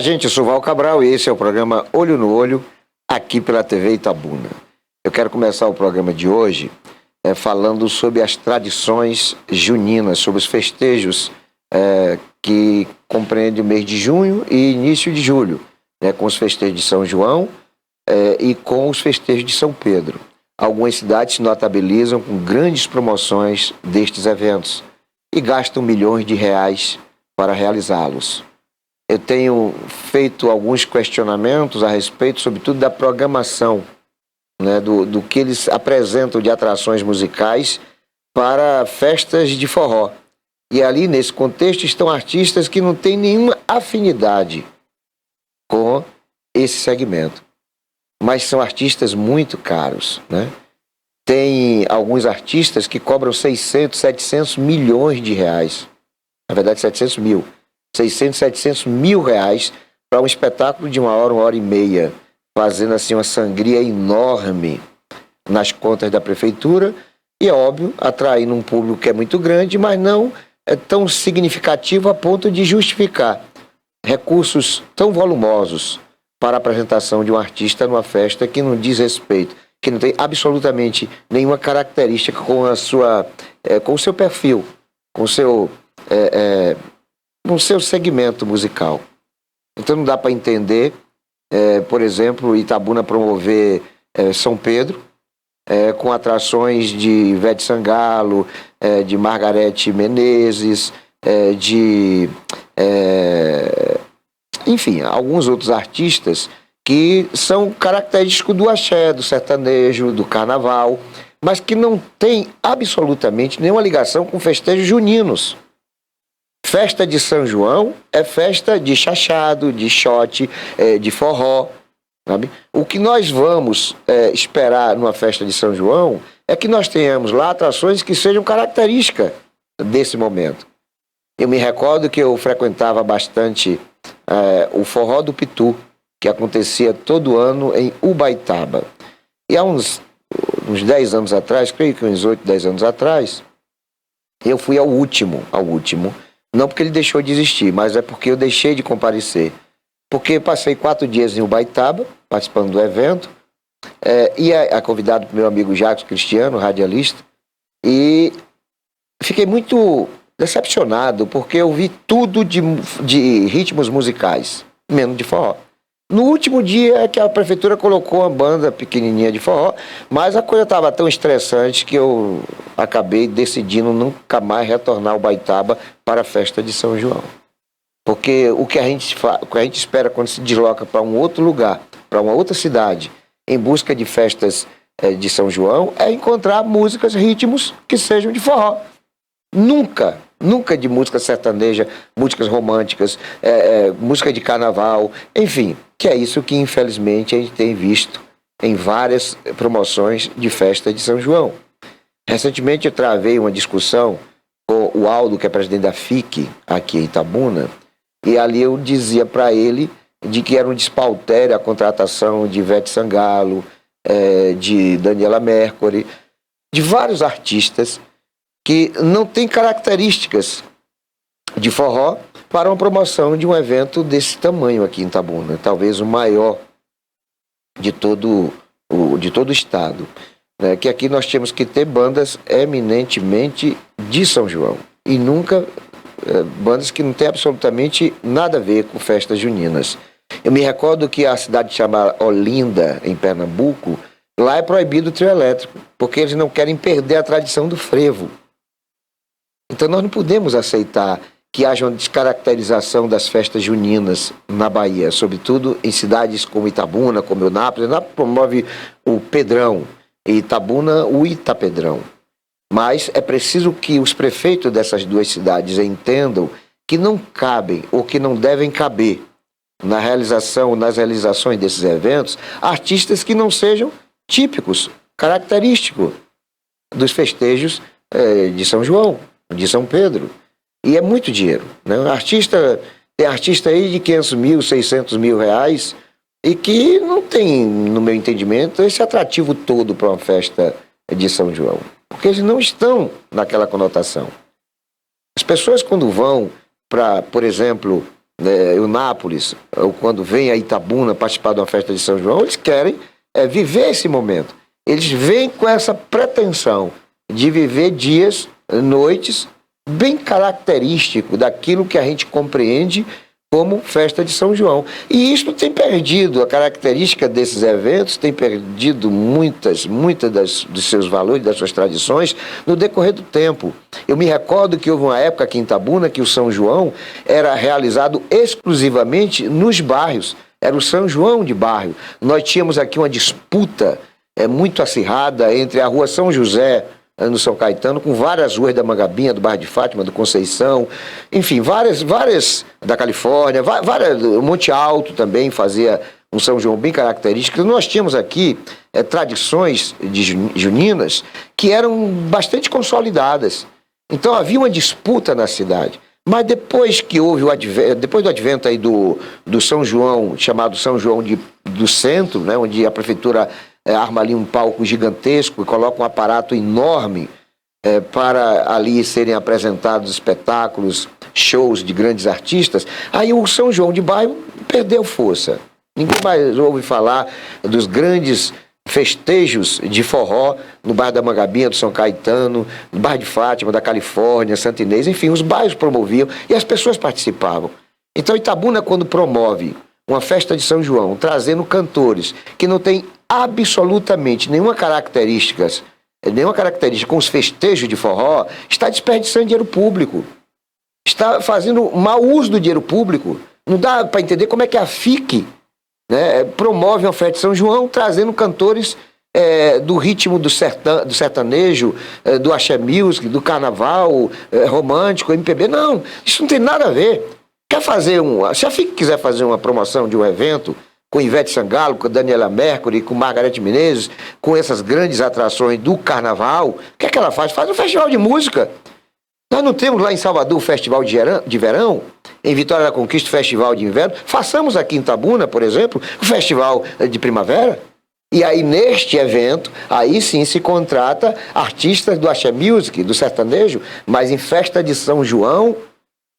gente, eu sou Val Cabral e esse é o programa Olho no Olho, aqui pela TV Itabuna. Eu quero começar o programa de hoje falando sobre as tradições juninas, sobre os festejos que compreendem o mês de junho e início de julho, com os festejos de São João e com os festejos de São Pedro. Algumas cidades se notabilizam com grandes promoções destes eventos e gastam milhões de reais para realizá-los. Eu tenho feito alguns questionamentos a respeito, sobretudo, da programação, do que eles apresentam de atrações musicais para festas de forró. E ali, nesse contexto, estão artistas que não têm nenhuma afinidade com esse segmento. Mas são artistas muito caros, Tem alguns artistas que cobram 600, 700 milhões de reais. Na verdade, 700 mil. 600, 700 mil reais para um espetáculo de 1 hora e meia, fazendo assim uma sangria enorme nas contas da prefeitura e, é óbvio, atraindo um público que é muito grande, mas não é tão significativo a ponto de justificar recursos tão volumosos para a apresentação de um artista numa festa que não diz respeito, que não tem absolutamente nenhuma característica com o seu perfil, com o seu segmento musical. Então não dá para entender, por exemplo, Itabuna promover São Pedro com atrações de Ivete Sangalo, de Margareth Menezes, enfim, alguns outros artistas que são característicos do axé, do sertanejo, do carnaval, mas que não tem absolutamente nenhuma ligação com festejos juninos. Festa de São João é festa de chachado, de shot, de forró, sabe? O que nós vamos esperar numa festa de São João é que nós tenhamos lá atrações que sejam características desse momento. Eu me recordo que eu frequentava bastante o Forró do Pitu, que acontecia todo ano em Ubaitaba. E há uns 10 anos atrás, creio que uns 8, 10 anos atrás, eu fui ao último. Não porque ele deixou de existir, mas é porque eu deixei de comparecer. Porque passei 4 dias em Ubaitaba, participando do evento, e convidado pelo meu amigo Jacques Cristiano, radialista, e fiquei muito decepcionado, porque eu vi tudo de ritmos musicais, menos de forró. No último dia é que a prefeitura colocou uma banda pequenininha de forró, mas a coisa estava tão estressante que eu acabei decidindo nunca mais retornar ao Ubaitaba para a festa de São João. Porque o que a gente espera quando se desloca para um outro lugar, para uma outra cidade, em busca de festas de São João, é encontrar músicas, ritmos que sejam de forró. Nunca de música sertaneja, músicas românticas, música de carnaval, enfim, que é isso que infelizmente a gente tem visto em várias promoções de festa de São João. Recentemente eu travei uma discussão com o Aldo, que é presidente da FIC aqui em Itabuna, e ali eu dizia para ele de que era um despautério a contratação de Ivete Sangalo, de Daniela Mercury, de vários artistas que não tem características de forró para uma promoção de um evento desse tamanho aqui em Itabuna, talvez o maior de todo o estado. Que aqui nós temos que ter bandas eminentemente de São João e nunca bandas que não têm absolutamente nada a ver com festas juninas. Eu me recordo que a cidade chamada Olinda, em Pernambuco, lá é proibido o trio elétrico, porque eles não querem perder a tradição do frevo. Então nós não podemos aceitar que haja uma descaracterização das festas juninas na Bahia, sobretudo em cidades como Itabuna, como Eunápolis. Eunápolis promove o Pedrão, e Itabuna o Itapedrão. Mas é preciso que os prefeitos dessas duas cidades entendam que não cabem ou que não devem caber nas realizações desses eventos artistas que não sejam típicos, característicos dos festejos de São João, de São Pedro. E é muito dinheiro, tem artista aí de 500 mil, 600 mil reais e que não tem, no meu entendimento, esse atrativo todo para uma festa de São João. Porque eles não estão naquela conotação. As pessoas quando vão para, por exemplo, Eunápolis, ou quando vem a Itabuna participar de uma festa de São João, eles querem viver esse momento. Eles vêm com essa pretensão de viver dias, noites, bem característico daquilo que a gente compreende como festa de São João. E isso tem perdido, a característica desses eventos tem perdido muitos dos seus valores, das suas tradições, no decorrer do tempo. Eu me recordo que houve uma época aqui em Itabuna que o São João era realizado exclusivamente nos bairros. Era o São João de bairro. Nós tínhamos aqui uma disputa muito acirrada entre a Rua São José, no São Caetano, com várias ruas da Mangabinha, do bairro de Fátima, do Conceição, enfim, várias da Califórnia, Monte Alto também fazia um São João bem característico. Nós tínhamos aqui tradições juninas que eram bastante consolidadas. Então havia uma disputa na cidade. Mas depois que houve depois do advento aí do São João, chamado São João do Centro, né, onde a prefeitura arma ali um palco gigantesco e coloca um aparato enorme para ali serem apresentados espetáculos, shows de grandes artistas, aí o São João de bairro perdeu força. Ninguém mais ouve falar dos grandes festejos de forró no bairro da Mangabinha, do São Caetano, no bairro de Fátima, da Califórnia, Santa Inês, enfim, os bairros promoviam e as pessoas participavam. Então Itabuna, quando promove uma festa de São João, trazendo cantores que não tem absolutamente nenhuma característica com os festejos de forró, está desperdiçando dinheiro público, está fazendo mau uso do dinheiro público. Não dá para entender como é que a FIC, né, promove uma festa de São João trazendo cantores do ritmo do sertanejo, do axé music, do carnaval romântico, MPB. Não, isso não tem nada a ver. Se a FIC quiser fazer uma promoção de um evento com Ivete Sangalo, com Daniela Mercury, com Margareth Menezes, com essas grandes atrações do carnaval, o que é que ela faz? Faz um festival de música. Nós não temos lá em Salvador o Festival de Verão, em Vitória da Conquista o Festival de Inverno. Façamos aqui em Itabuna, por exemplo, o Festival de Primavera. E aí, neste evento, aí sim se contrata artistas do axé music, do sertanejo, mas em festa de São João,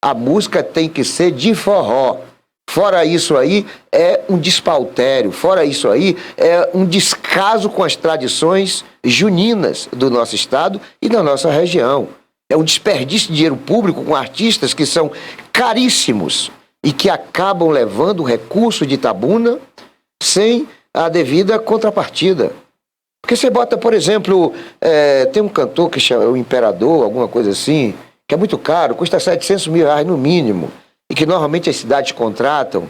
a música tem que ser de forró. Fora isso aí, é um despautério. Fora isso aí, é um descaso com as tradições juninas do nosso estado e da nossa região. É um desperdício de dinheiro público com artistas que são caríssimos e que acabam levando o recurso de Itabuna sem a devida contrapartida. Porque você bota, por exemplo, tem um cantor que chama o Imperador, alguma coisa assim, que é muito caro, custa R$700 mil no mínimo, e que normalmente as cidades contratam.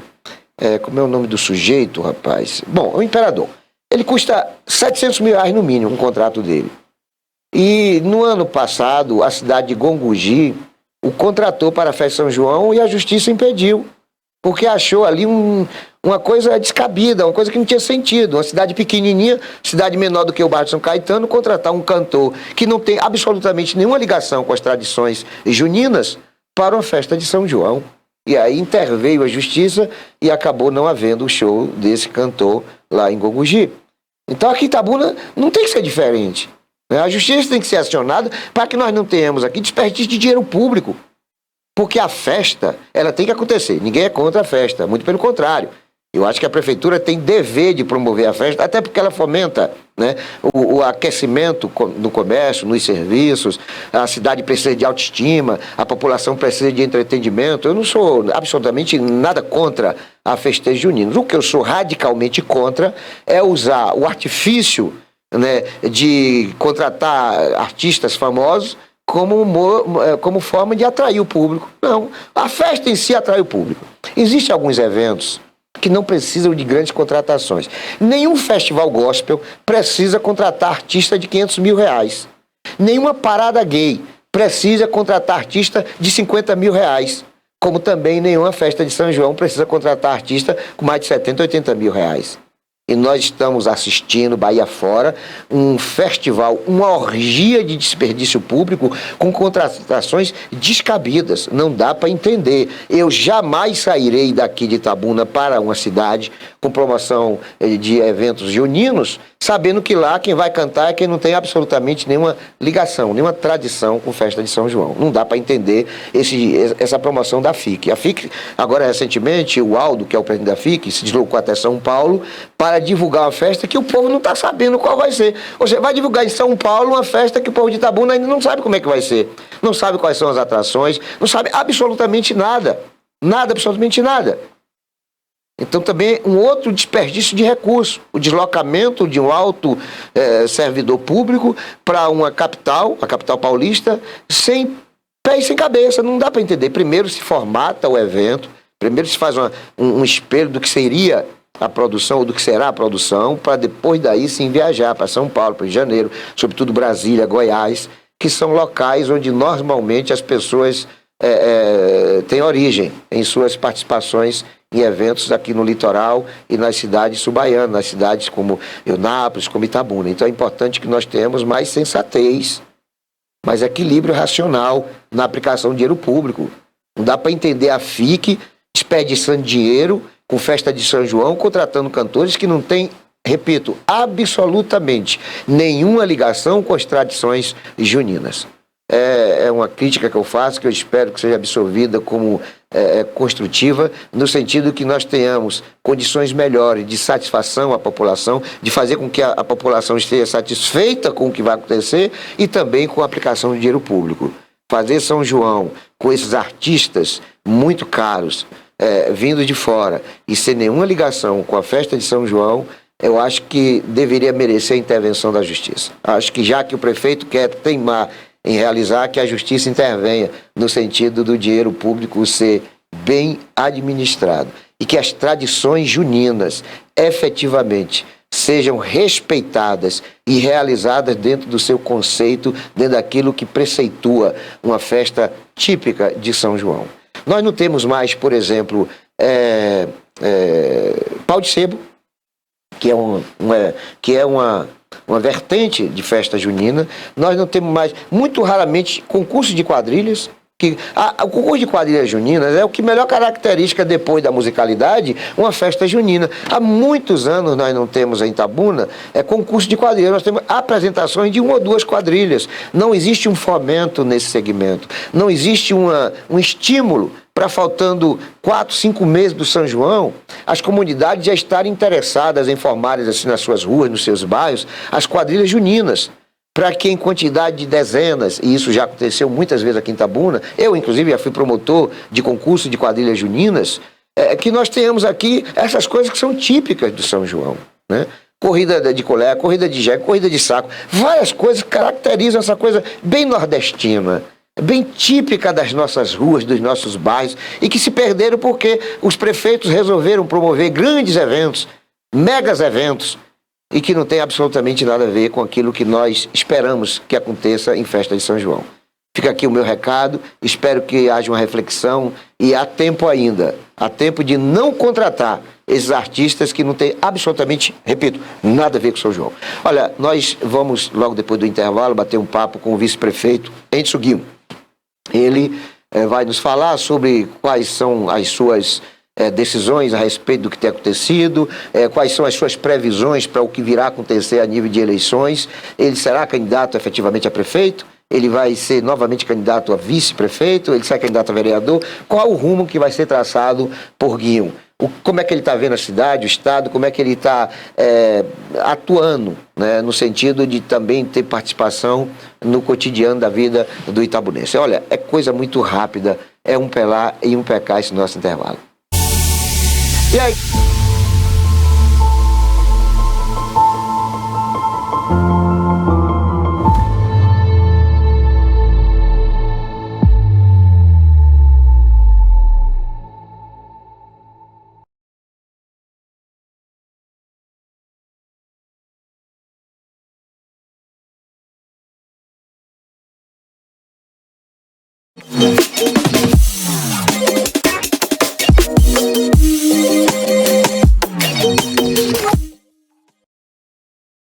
Como é o nome do sujeito, rapaz? Bom, o Imperador. Ele custa R$700 mil no mínimo, um contrato dele. E no ano passado, a cidade de Gongogi o contratou para a festa de São João e a justiça impediu, porque achou ali uma coisa descabida, uma coisa que não tinha sentido. Uma cidade pequenininha, cidade menor do que o bairro de São Caetano, contratar um cantor que não tem absolutamente nenhuma ligação com as tradições juninas para uma festa de São João. E aí interveio a justiça e acabou não havendo o show desse cantor lá em Gongogi. Então aqui em Itabuna não tem que ser diferente. A justiça tem que ser acionada para que nós não tenhamos aqui desperdício de dinheiro público. Porque a festa, ela tem que acontecer. Ninguém é contra a festa, muito pelo contrário. Eu acho que a prefeitura tem dever de promover a festa, até porque ela fomenta, né, o aquecimento no comércio, nos serviços. A cidade precisa de autoestima, a população precisa de entretenimento. Eu não sou absolutamente nada contra a festejo junino. O que eu sou radicalmente contra é usar o artifício, né, de contratar artistas famosos como forma de atrair o público. Não, a festa em si atrai o público. Existem alguns eventos que não precisam de grandes contratações. Nenhum festival gospel precisa contratar artista de R$500 mil. Nenhuma parada gay precisa contratar artista de R$50 mil. Como também nenhuma festa de São João precisa contratar artista com mais de R$70, R$80 mil. E nós estamos assistindo, Bahia fora, um festival, uma orgia de desperdício público com contratações descabidas. Não dá para entender. Eu jamais sairei daqui de Itabuna para uma cidade com promoção de eventos juninos, sabendo que lá quem vai cantar é quem não tem absolutamente nenhuma ligação, nenhuma tradição com festa de São João. Não dá para entender essa promoção da FIC. A FIC, agora recentemente, o Aldo, que é o presidente da FIC, se deslocou até São Paulo para divulgar uma festa que o povo não está sabendo qual vai ser. Ou seja, vai divulgar em São Paulo uma festa que o povo de Itabuna ainda não sabe como é que vai ser. Não sabe quais são as atrações, não sabe absolutamente nada. Nada, absolutamente nada. Então também um outro desperdício de recurso, o deslocamento de um alto servidor público para uma capital, a capital paulista, sem pé e sem cabeça, não dá para entender. Primeiro se formata o evento, primeiro se faz um espelho do que seria a produção ou do que será a produção, para depois daí sim viajar para São Paulo, para o Rio de Janeiro, sobretudo Brasília, Goiás, que são locais onde normalmente as pessoas têm origem em suas participações em eventos aqui no litoral e nas cidades subaianas, nas cidades como Eunápolis, como Itabuna. Então é importante que nós tenhamos mais sensatez, mais equilíbrio racional na aplicação de dinheiro público. Não dá para entender a FIC desperdiçando dinheiro com festa de São João, contratando cantores que não têm, repito, absolutamente nenhuma ligação com as tradições juninas. É uma crítica que eu faço, que eu espero que seja absorvida como construtiva, no sentido que nós tenhamos condições melhores de satisfação à população, de fazer com que a população esteja satisfeita com o que vai acontecer e também com a aplicação de dinheiro público. Fazer São João com esses artistas muito caros, vindo de fora, e sem nenhuma ligação com a festa de São João, eu acho que deveria merecer a intervenção da Justiça. Acho que já que o prefeito quer teimar em realizar, que a Justiça intervenha no sentido do dinheiro público ser bem administrado e que as tradições juninas efetivamente sejam respeitadas e realizadas dentro do seu conceito, dentro daquilo que preceitua uma festa típica de São João. Nós não temos mais, por exemplo, pau de sebo, que é uma vertente de festa junina. Nós não temos mais, muito raramente, concurso de quadrilhas. O concurso de quadrilhas juninas é o que melhor caracteriza, depois da musicalidade, uma festa junina. Há muitos anos nós não temos em Itabuna concurso de quadrilhas, nós temos apresentações de 1 ou 2 quadrilhas. Não existe um fomento nesse segmento, não existe um estímulo para, faltando 4, 5 meses do São João, as comunidades já estarem interessadas em formarem assim nas suas ruas, nos seus bairros, as quadrilhas juninas, para que em quantidade de dezenas, e isso já aconteceu muitas vezes aqui em Itabuna, eu inclusive já fui promotor de concurso de quadrilhas juninas, que nós tenhamos aqui essas coisas que são típicas do São João, né? Corrida de colher, corrida de jegue, corrida de saco, várias coisas que caracterizam essa coisa bem nordestina, bem típica das nossas ruas, dos nossos bairros, e que se perderam porque os prefeitos resolveram promover grandes eventos, megas eventos, e que não tem absolutamente nada a ver com aquilo que nós esperamos que aconteça em festa de São João. Fica aqui o meu recado, espero que haja uma reflexão, e há tempo ainda, há tempo de não contratar esses artistas que não têm absolutamente, repito, nada a ver com São João. Olha, nós vamos, logo depois do intervalo, bater um papo com o vice-prefeito Enzo Guimo. Ele vai nos falar sobre quais são as suas decisões a respeito do que tem acontecido, quais são as suas previsões para o que virá a acontecer a nível de eleições. Ele será candidato efetivamente a prefeito? Ele vai ser novamente candidato a vice-prefeito? Ele será candidato a vereador? Qual o rumo que vai ser traçado por Guimo? Como é que ele está vendo a cidade, o estado, como é que ele está atuando, né, no sentido de também ter participação no cotidiano da vida do itabunense. Olha, é coisa muito rápida, é um pelar e um pecar esse nosso intervalo. E aí?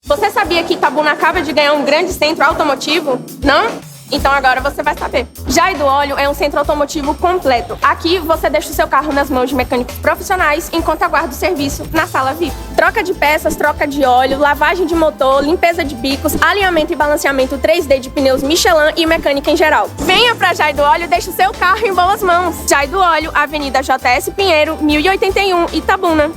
Você sabia que Itabuna acaba de ganhar um grande centro automotivo? Não? Então agora você vai saber. Jai do Óleo é um centro automotivo completo. Aqui você deixa o seu carro nas mãos de mecânicos profissionais enquanto aguarda o serviço na sala VIP. Troca de peças, troca de óleo, lavagem de motor, limpeza de bicos, alinhamento e balanceamento 3D de pneus Michelin e mecânica em geral. Venha pra Jai do Óleo e deixe o seu carro em boas mãos. Jai do Óleo, Avenida JS Pinheiro, 1081, Itabuna.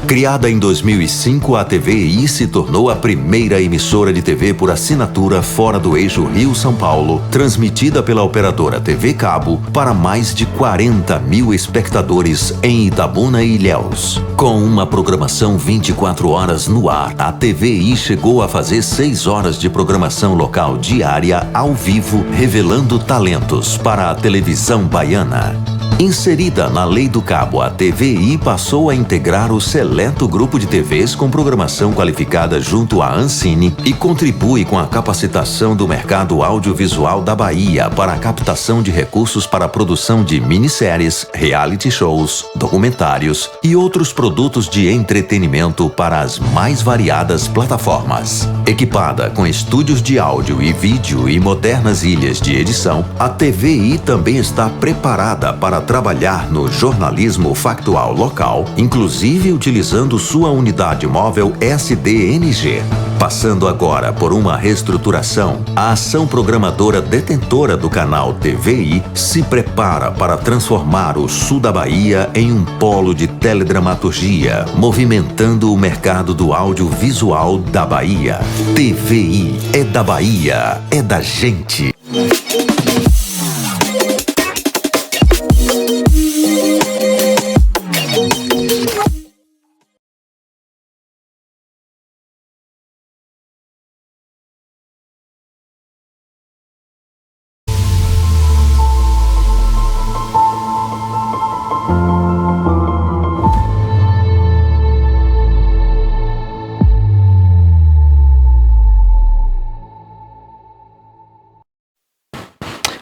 Criada em 2005, a TVI se tornou a primeira emissora de TV por assinatura fora do eixo Rio-São Paulo, transmitida pela operadora TV Cabo para mais de 40 mil espectadores em Itabuna e Ilhéus. Com uma programação 24 horas no ar, a TVI chegou a fazer 6 horas de programação local diária ao vivo, revelando talentos para a televisão baiana. Inserida na Lei do Cabo, a TVI passou a integrar o seleto grupo de TVs com programação qualificada junto à Ancine e contribui com a capacitação do mercado audiovisual da Bahia para a captação de recursos para a produção de minisséries, reality shows, documentários e outros produtos de entretenimento para as mais variadas plataformas. Equipada com estúdios de áudio e vídeo e modernas ilhas de edição, a TVI também está preparada para trabalhar no jornalismo factual local, inclusive utilizando sua unidade móvel SDNG. Passando agora por uma reestruturação, a ação programadora detentora do canal TVI se prepara para transformar o sul da Bahia em um polo de teledramaturgia, movimentando o mercado do audiovisual da Bahia. TVI é da Bahia, é da gente.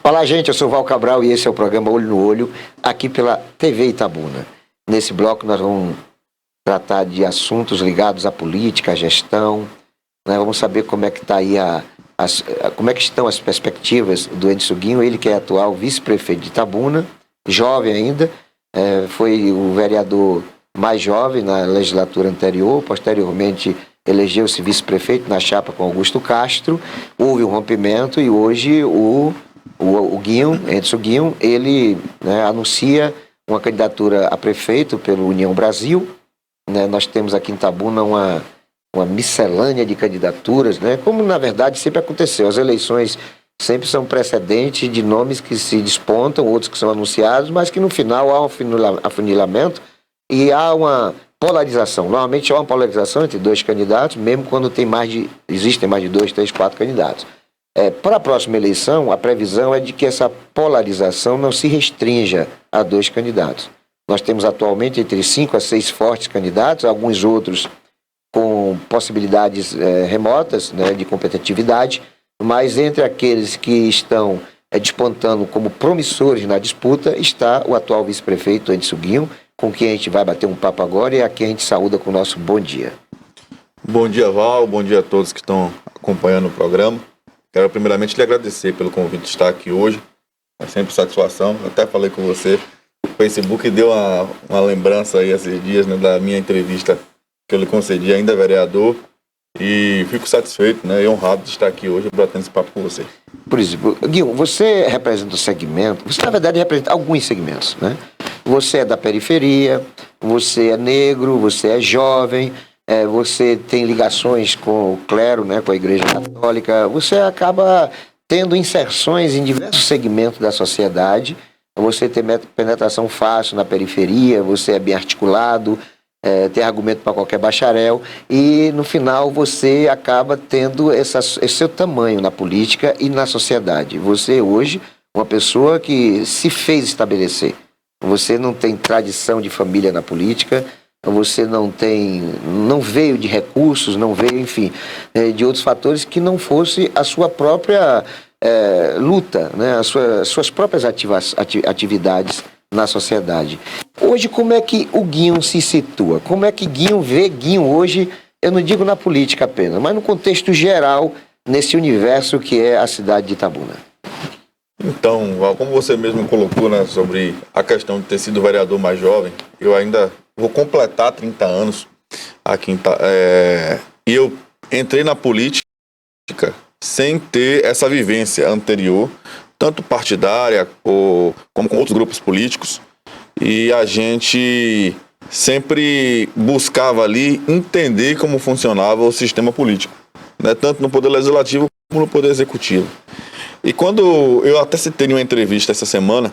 Olá, gente, eu sou Val Cabral e esse é o programa Olho no Olho, aqui pela TV Itabuna. Nesse bloco nós vamos tratar de assuntos ligados à política, à gestão, né? Vamos saber como é que está aí como é que estão as perspectivas do Edson Guinho, ele que é atual vice-prefeito de Itabuna, jovem ainda, foi o vereador mais jovem na legislatura anterior, posteriormente elegeu-se vice-prefeito na chapa com Augusto Castro, houve um rompimento e hoje o Guinho, Edson Guinho, ele, né, anuncia uma candidatura a prefeito pelo União Brasil, né? Nós temos aqui em Itabuna uma miscelânea de candidaturas, né? Como na verdade sempre aconteceu, as eleições sempre são precedentes de nomes que se despontam, outros que são anunciados, mas que no final há um afunilamento e há uma polarização. Normalmente há uma polarização entre dois candidatos, mesmo quando existem mais de 2, 3, 4 candidatos. Para a próxima eleição, a previsão é de que essa polarização não se restrinja a 2 candidatos. Nós temos atualmente entre 5 a 6 fortes candidatos, alguns outros com possibilidades remotas, né, de competitividade, mas entre aqueles que estão despontando como promissores na disputa está o atual vice-prefeito Edson Guinho, com quem a gente vai bater um papo agora e a quem a gente saúda com o nosso bom dia. Bom dia, Val, bom dia a todos que estão acompanhando o programa. Quero primeiramente lhe agradecer pelo convite de estar aqui hoje. É sempre satisfação. Eu até falei com você. O Facebook deu uma lembrança aí esses dias, né, da minha entrevista que eu lhe concedi ainda vereador. E fico satisfeito, né, e honrado de estar aqui hoje batendo esse papo com você. Por exemplo, Guinho, você representa o segmento, você na verdade representa alguns segmentos, né? Você é da periferia, você é negro, você é jovem, você tem ligações com o clero, né, com a Igreja Católica, você acaba tendo inserções em diversos segmentos da sociedade, você tem penetração fácil na periferia, você é bem articulado, tem argumento para qualquer bacharel e no final você acaba tendo esse seu tamanho na política e na sociedade. Você hoje, uma pessoa que se fez estabelecer, você não tem tradição de família na política, você não veio de recursos, não veio, enfim, de outros fatores que não fosse a sua própria luta, né? As suas próprias atividades na sociedade. Hoje, como é que o Guinho se situa? Como é que Guinho vê Guinho hoje, eu não digo na política apenas, mas no contexto geral nesse universo que é a cidade de Itabuna? Então, Val, como você mesmo colocou, né, sobre a questão de ter sido vereador mais jovem, eu ainda vou completar 30 anos aqui e eu entrei na política sem ter essa vivência anterior, tanto partidária como com outros grupos políticos, e a gente sempre buscava ali entender como funcionava o sistema político, né, tanto no poder legislativo como no poder executivo. E quando eu até citei em uma entrevista essa semana,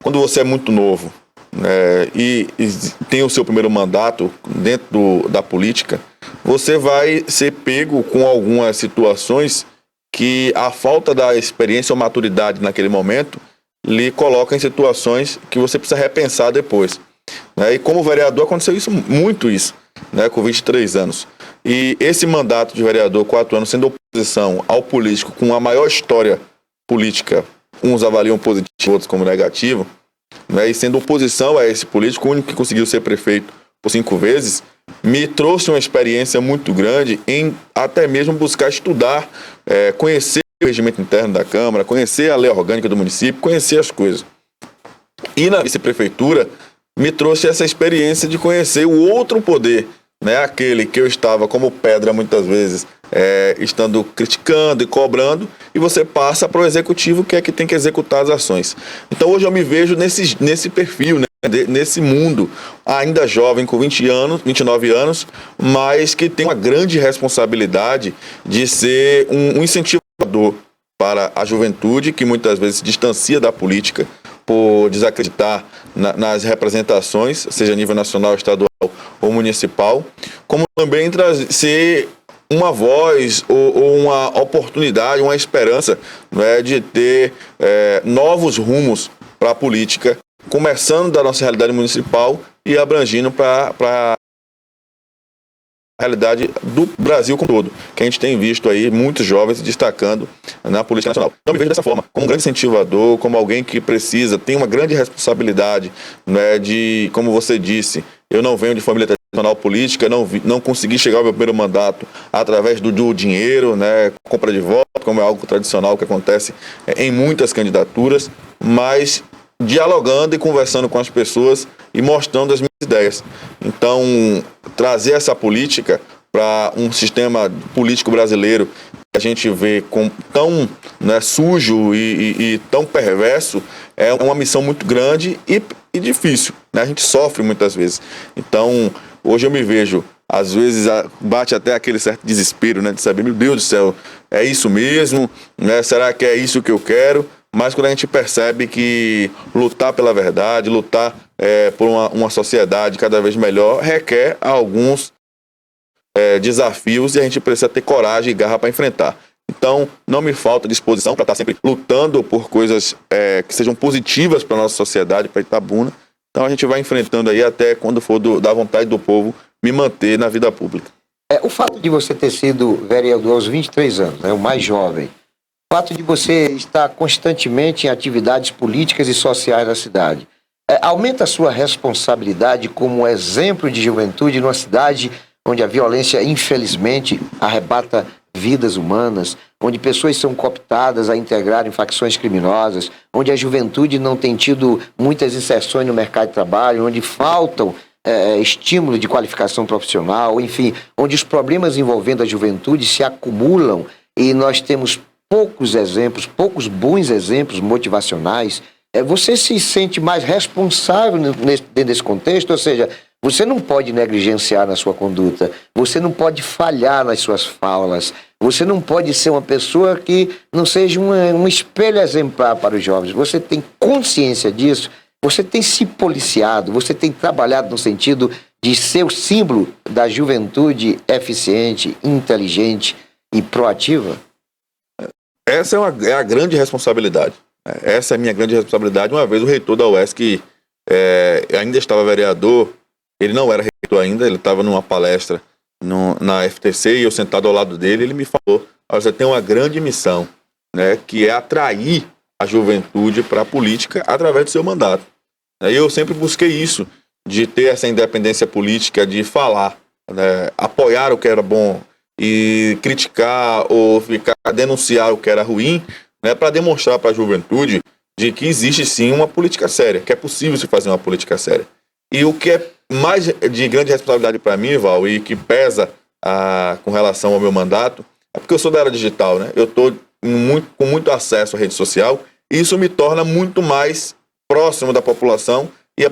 quando você é muito novo, né, e tem o seu primeiro mandato dentro da política, você vai ser pego com algumas situações que a falta da experiência ou maturidade naquele momento lhe coloca em situações que você precisa repensar depois. Né? E como vereador aconteceu muito isso, né, com 23 anos. E esse mandato de vereador, 4 anos, sendo oposição ao político com a maior história política, uns avaliam positivo, outros como negativo, né, e sendo oposição a esse político, o único que conseguiu ser prefeito por 5 vezes, me trouxe uma experiência muito grande em até mesmo buscar estudar, conhecer o regimento interno da Câmara, conhecer a lei orgânica do município, conhecer as coisas. E na vice-prefeitura me trouxe essa experiência de conhecer o outro poder, né, aquele que eu estava como pedra muitas vezes, estando criticando e cobrando, e você passa para o executivo, que é que tem que executar as ações. Então hoje eu me vejo nesse perfil, né, nesse mundo, ainda jovem, com 29 anos, mas que tem uma grande responsabilidade de ser um incentivador para a juventude, que muitas vezes se distancia da política por desacreditar nas representações, seja a nível nacional, estadual ou municipal, como também ser uma voz ou uma oportunidade, uma esperança, né, de ter novos rumos para a política, começando da nossa realidade municipal e abrangindo para a realidade do Brasil como todo, que a gente tem visto aí muitos jovens se destacando na política nacional. Então, eu me vejo dessa forma, como um grande incentivador, como alguém que tem uma grande responsabilidade, né, de, como você disse, eu não venho de família tradicional política, não consegui chegar ao meu primeiro mandato através do dinheiro, né, compra de voto, como é algo tradicional que acontece em muitas candidaturas, mas dialogando e conversando com as pessoas e mostrando as minhas ideias. Então, trazer essa política para um sistema político brasileiro que a gente vê tão, né, sujo e tão perverso é uma missão muito grande e difícil, né? A gente sofre muitas vezes. Então, hoje eu me vejo, às vezes bate até aquele certo desespero, né, de saber, meu Deus do céu, é isso mesmo? Né? Será que é isso que eu quero? Mas quando a gente percebe que lutar pela verdade, lutar por uma sociedade cada vez melhor, requer alguns desafios, e a gente precisa ter coragem e garra para enfrentar. Então, não me falta disposição para estar sempre lutando por coisas que sejam positivas para a nossa sociedade, para Itabuna. Então, a gente vai enfrentando aí até quando for da vontade do povo me manter na vida pública. O fato de você ter sido vereador aos 23 anos, né, o mais jovem, o fato de você estar constantemente em atividades políticas e sociais na cidade, aumenta a sua responsabilidade como exemplo de juventude numa cidade onde a violência, infelizmente, arrebata vidas humanas, onde pessoas são cooptadas a integrar em facções criminosas, onde a juventude não tem tido muitas inserções no mercado de trabalho, onde faltam estímulo de qualificação profissional, enfim, onde os problemas envolvendo a juventude se acumulam e nós temos poucos bons exemplos motivacionais. Você se sente mais responsável dentro desse contexto? Ou seja, você não pode negligenciar na sua conduta, você não pode falhar nas suas falas, você não pode ser uma pessoa que não seja um espelho exemplar para os jovens. Você tem consciência disso, você tem se policiado, você tem trabalhado no sentido de ser o símbolo da juventude eficiente, inteligente e proativa? Essa é a grande responsabilidade. Essa é a minha grande responsabilidade. Uma vez o reitor da UESC ainda estava vereador, ele não era reitor ainda, ele estava numa palestra na FTC e eu sentado ao lado dele, ele me falou, você tem uma grande missão, né, que é atrair a juventude para a política através do seu mandato. E eu sempre busquei isso, de ter essa independência política, de falar, né, apoiar o que era bom e criticar ou denunciar o que era ruim, né, para demonstrar para a juventude de que existe sim uma política séria, que é possível se fazer uma política séria. E o que é mais de grande responsabilidade para mim, Val, e que pesa com relação ao meu mandato, é porque eu sou da era digital, né? Eu estou com muito acesso à rede social, e isso me torna muito mais próximo da população e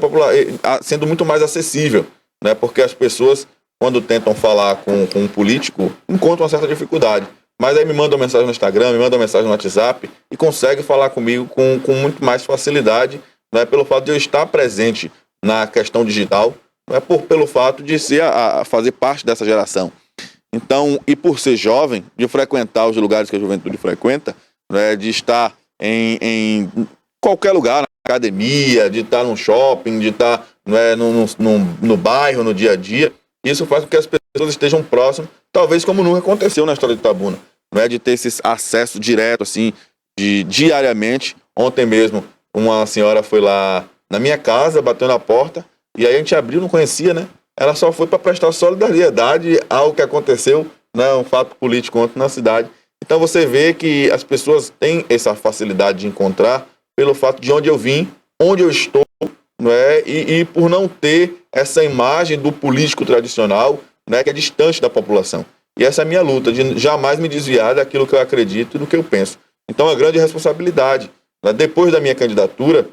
sendo muito mais acessível, né? Porque as pessoas, quando tentam falar com um político, encontram uma certa dificuldade. Mas aí me mandam mensagem no Instagram, me mandam mensagem no WhatsApp e consegue falar comigo com muito mais facilidade, né? Pelo fato de eu estar presente na questão digital, né? Pelo fato de ser fazer parte dessa geração. Então, e por ser jovem, de frequentar os lugares que a juventude frequenta, né? De estar em qualquer lugar, na academia, de estar num shopping, de estar, né, no bairro, no dia a dia, isso faz com que as pessoas estejam próximas, talvez como nunca aconteceu na história de Itabuna, não é, de ter esse acesso direto, assim, diariamente. Ontem mesmo, uma senhora foi lá na minha casa, bateu na porta, e aí a gente abriu, não conhecia, né? Ela só foi para prestar solidariedade ao que aconteceu, né, um fato político ontem na cidade. Então você vê que as pessoas têm essa facilidade de encontrar pelo fato de onde eu vim, onde eu estou, não é? E por não ter essa imagem do político tradicional, né, que é distante da população. E essa é a minha luta, de jamais me desviar daquilo que eu acredito e do que eu penso. Então é uma grande responsabilidade, né? Depois da minha candidatura,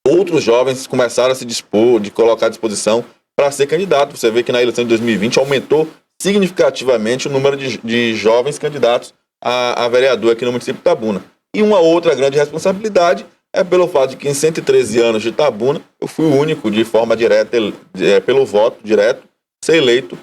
outros jovens começaram a se dispor, de colocar à disposição para ser candidato. Você vê que na eleição de 2020 aumentou significativamente o número de jovens candidatos a vereador aqui no município de Itabuna. E uma outra grande responsabilidade é pelo fato de que em 113 anos de Itabuna, eu fui o único, de forma direta, pelo voto direto, ser eleito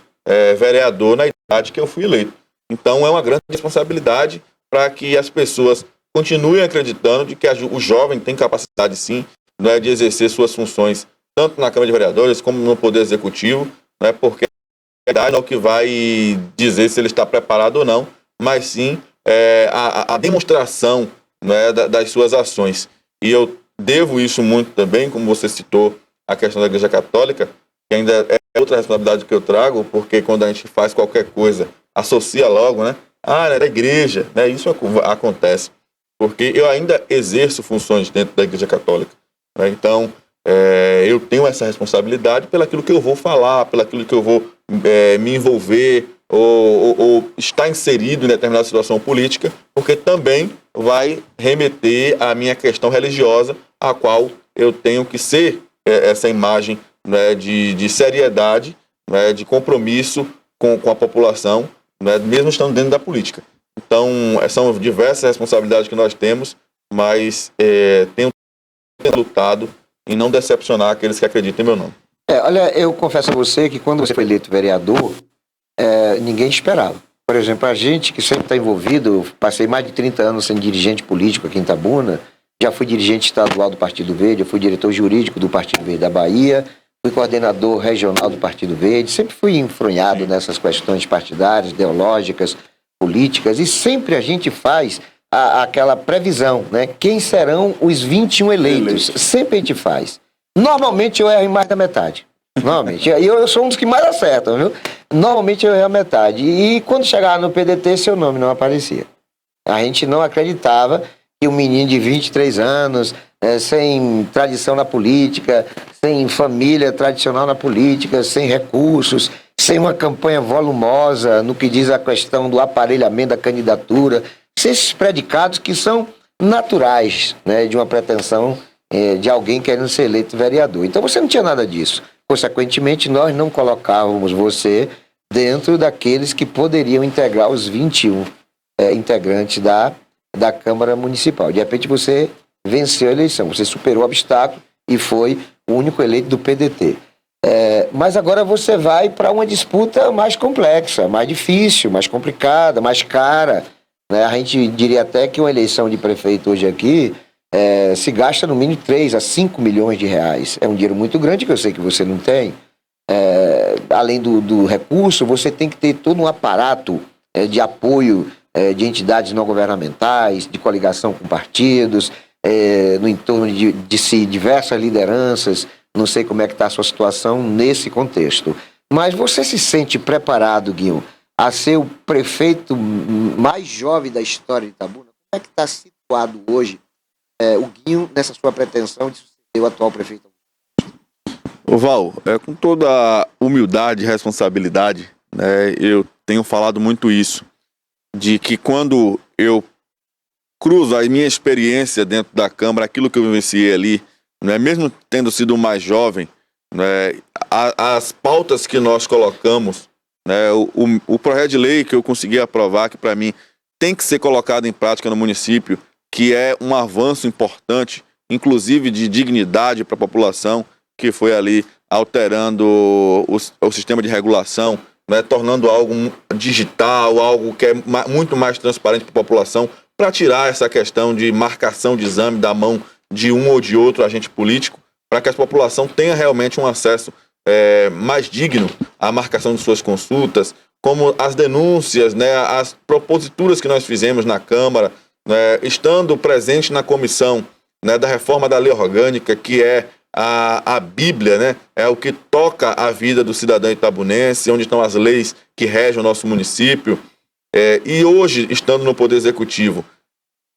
vereador na idade que eu fui eleito. Então é uma grande responsabilidade para que as pessoas continuem acreditando de que o jovem tem capacidade, sim, né, de exercer suas funções, tanto na Câmara de Vereadores como no Poder Executivo, né, porque a idade não é o que vai dizer se ele está preparado ou não, mas sim a demonstração, né, das suas ações. E eu devo isso muito também, como você citou, a questão da Igreja Católica, que ainda é outra responsabilidade que eu trago, porque quando a gente faz qualquer coisa, associa logo, né? É da igreja, né? Isso acontece. Porque eu ainda exerço funções dentro da Igreja Católica, né? Então, eu tenho essa responsabilidade pelaquilo que eu vou falar, pelaquilo que eu vou me envolver, ou estar inserido em determinada situação política, porque também vai remeter à minha questão religiosa, a qual eu tenho que ser essa imagem, né, de seriedade, né, de compromisso com a população, né, mesmo estando dentro da política. Então, são diversas responsabilidades que nós temos, mas tenho lutado em não decepcionar aqueles que acreditam em meu nome. Olha, eu confesso a você que quando você foi eleito vereador, ninguém esperava. Por exemplo, a gente que sempre está envolvido, passei mais de 30 anos sendo dirigente político aqui em Itabuna, já fui dirigente estadual do Partido Verde, eu fui diretor jurídico do Partido Verde da Bahia, fui coordenador regional do Partido Verde, sempre fui enfronhado nessas questões partidárias, ideológicas, políticas, e sempre a gente faz aquela previsão, né? Quem serão os 21 eleitos? Sempre a gente faz. Normalmente eu erro em mais da metade. Normalmente. E eu sou um dos que mais acertam, viu? Normalmente eu erro a metade. E quando chegava no PDT, seu nome não aparecia. A gente não acreditava que um menino de 23 anos, sem tradição na política, sem família tradicional na política, sem recursos, sem uma campanha volumosa no que diz a questão do aparelhamento da candidatura, esses predicados que são naturais, né, de uma pretensão de alguém querendo ser eleito vereador. Então você não tinha nada disso. Consequentemente, nós não colocávamos você dentro daqueles que poderiam integrar os 21 integrantes da Câmara Municipal. De repente você venceu a eleição, você superou o obstáculo e foi o único eleito do PDT. Mas agora você vai para uma disputa mais complexa, mais difícil, mais complicada, mais cara, né? A gente diria até que uma eleição de prefeito hoje aqui se gasta no mínimo 3 a 5 milhões de reais. É um dinheiro muito grande que eu sei que você não tem. Além do recurso, você tem que ter todo um aparato de apoio de entidades não governamentais, de coligação com partidos, no entorno de diversas lideranças. Não sei como é que está a sua situação nesse contexto. Mas você se sente preparado, Guinho, a ser o prefeito mais jovem da história de Itabuna, como é que está situado hoje o Guinho nessa sua pretensão de suceder o atual prefeito? Ô Val, com toda a humildade e responsabilidade, né, eu tenho falado muito isso, de que quando eu cruzo a minha experiência dentro da Câmara, aquilo que eu vivenciei ali, né, mesmo tendo sido mais jovem, né, as pautas que nós colocamos, né, o projeto de lei que eu consegui aprovar, que para mim tem que ser colocado em prática no município, que é um avanço importante, inclusive de dignidade para a população, que foi ali alterando o sistema de regulação, né, tornando algo digital, algo que é muito mais transparente para a população, para tirar essa questão de marcação de exame da mão de um ou de outro agente político, para que a população tenha realmente um acesso mais digno à marcação de suas consultas, como as denúncias, né, as proposituras que nós fizemos na Câmara, né, estando presente na comissão, né, da reforma da lei orgânica, que é a Bíblia, né, é o que toca a vida do cidadão itabunense, onde estão as leis que regem o nosso município. E hoje, estando no Poder Executivo,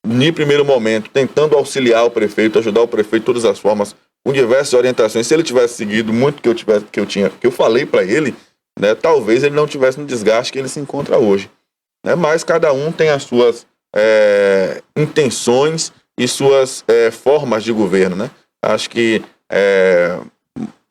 em primeiro momento, tentando auxiliar o prefeito, ajudar o prefeito de todas as formas, com diversas orientações. Se ele tivesse seguido muito que eu falei para ele, né, talvez ele não tivesse no desgaste que ele se encontra hoje. Né, mas cada um tem as suas intenções e suas formas de governo, né? Acho que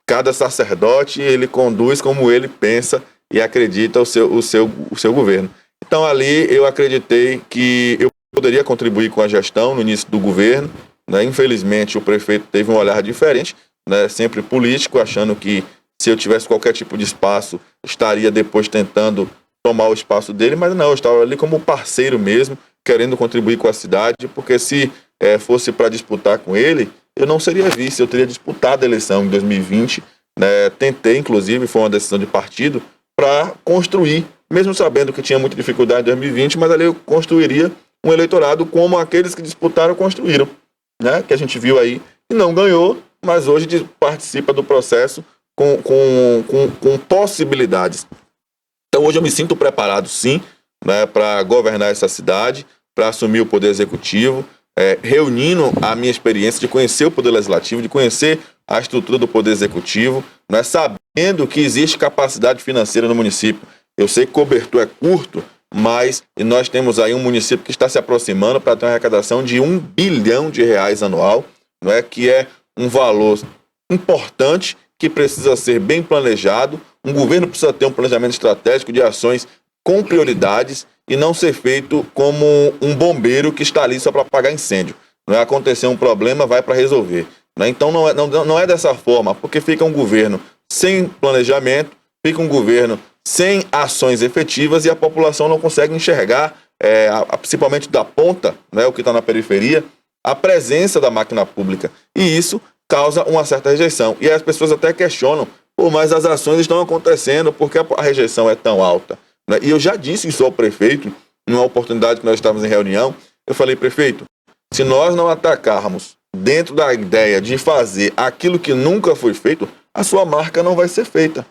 cada sacerdote ele conduz como ele pensa e acredita o seu governo. Então ali eu acreditei que eu poderia contribuir com a gestão no início do governo, né? Infelizmente o prefeito teve um olhar diferente, né? Sempre político, achando que se eu tivesse qualquer tipo de espaço, estaria depois tentando tomar o espaço dele, mas não, eu estava ali como parceiro mesmo, querendo contribuir com a cidade, porque se fosse para disputar com ele, eu não seria vice, eu teria disputado a eleição em 2020, né? Tentei, inclusive, foi uma decisão de partido, para construir, mesmo sabendo que tinha muita dificuldade em 2020, mas ali eu construiria um eleitorado como aqueles que disputaram construíram, né? Que a gente viu aí, e não ganhou, mas hoje participa do processo com possibilidades. Então hoje eu me sinto preparado, sim, né, para governar essa cidade, para assumir o Poder Executivo, reunindo a minha experiência de conhecer o Poder Legislativo, de conhecer a estrutura do Poder Executivo, né, sabendo que existe capacidade financeira no município. Eu sei que o cobertor é curto, mas nós temos aí um município que está se aproximando para ter uma arrecadação de R$1 bilhão anual, não é, que é um valor importante que precisa ser bem planejado. Um governo precisa ter um planejamento estratégico de ações com prioridades e não ser feito como um bombeiro que está ali só para apagar incêndio. Não é acontecer um problema, vai para resolver. Né? Então não é dessa forma, porque fica um governo sem planejamento, fica um governo sem ações efetivas e a população não consegue enxergar, principalmente da ponta, né, o que está na periferia, a presença da máquina pública. E isso causa uma certa rejeição. E as pessoas até questionam, mas as ações estão acontecendo, por que a rejeição é tão alta? Né? E eu já disse isso ao prefeito, numa oportunidade que nós estávamos em reunião, eu falei, prefeito, se nós não atacarmos dentro da ideia de fazer aquilo que nunca foi feito, a sua marca não vai ser feita.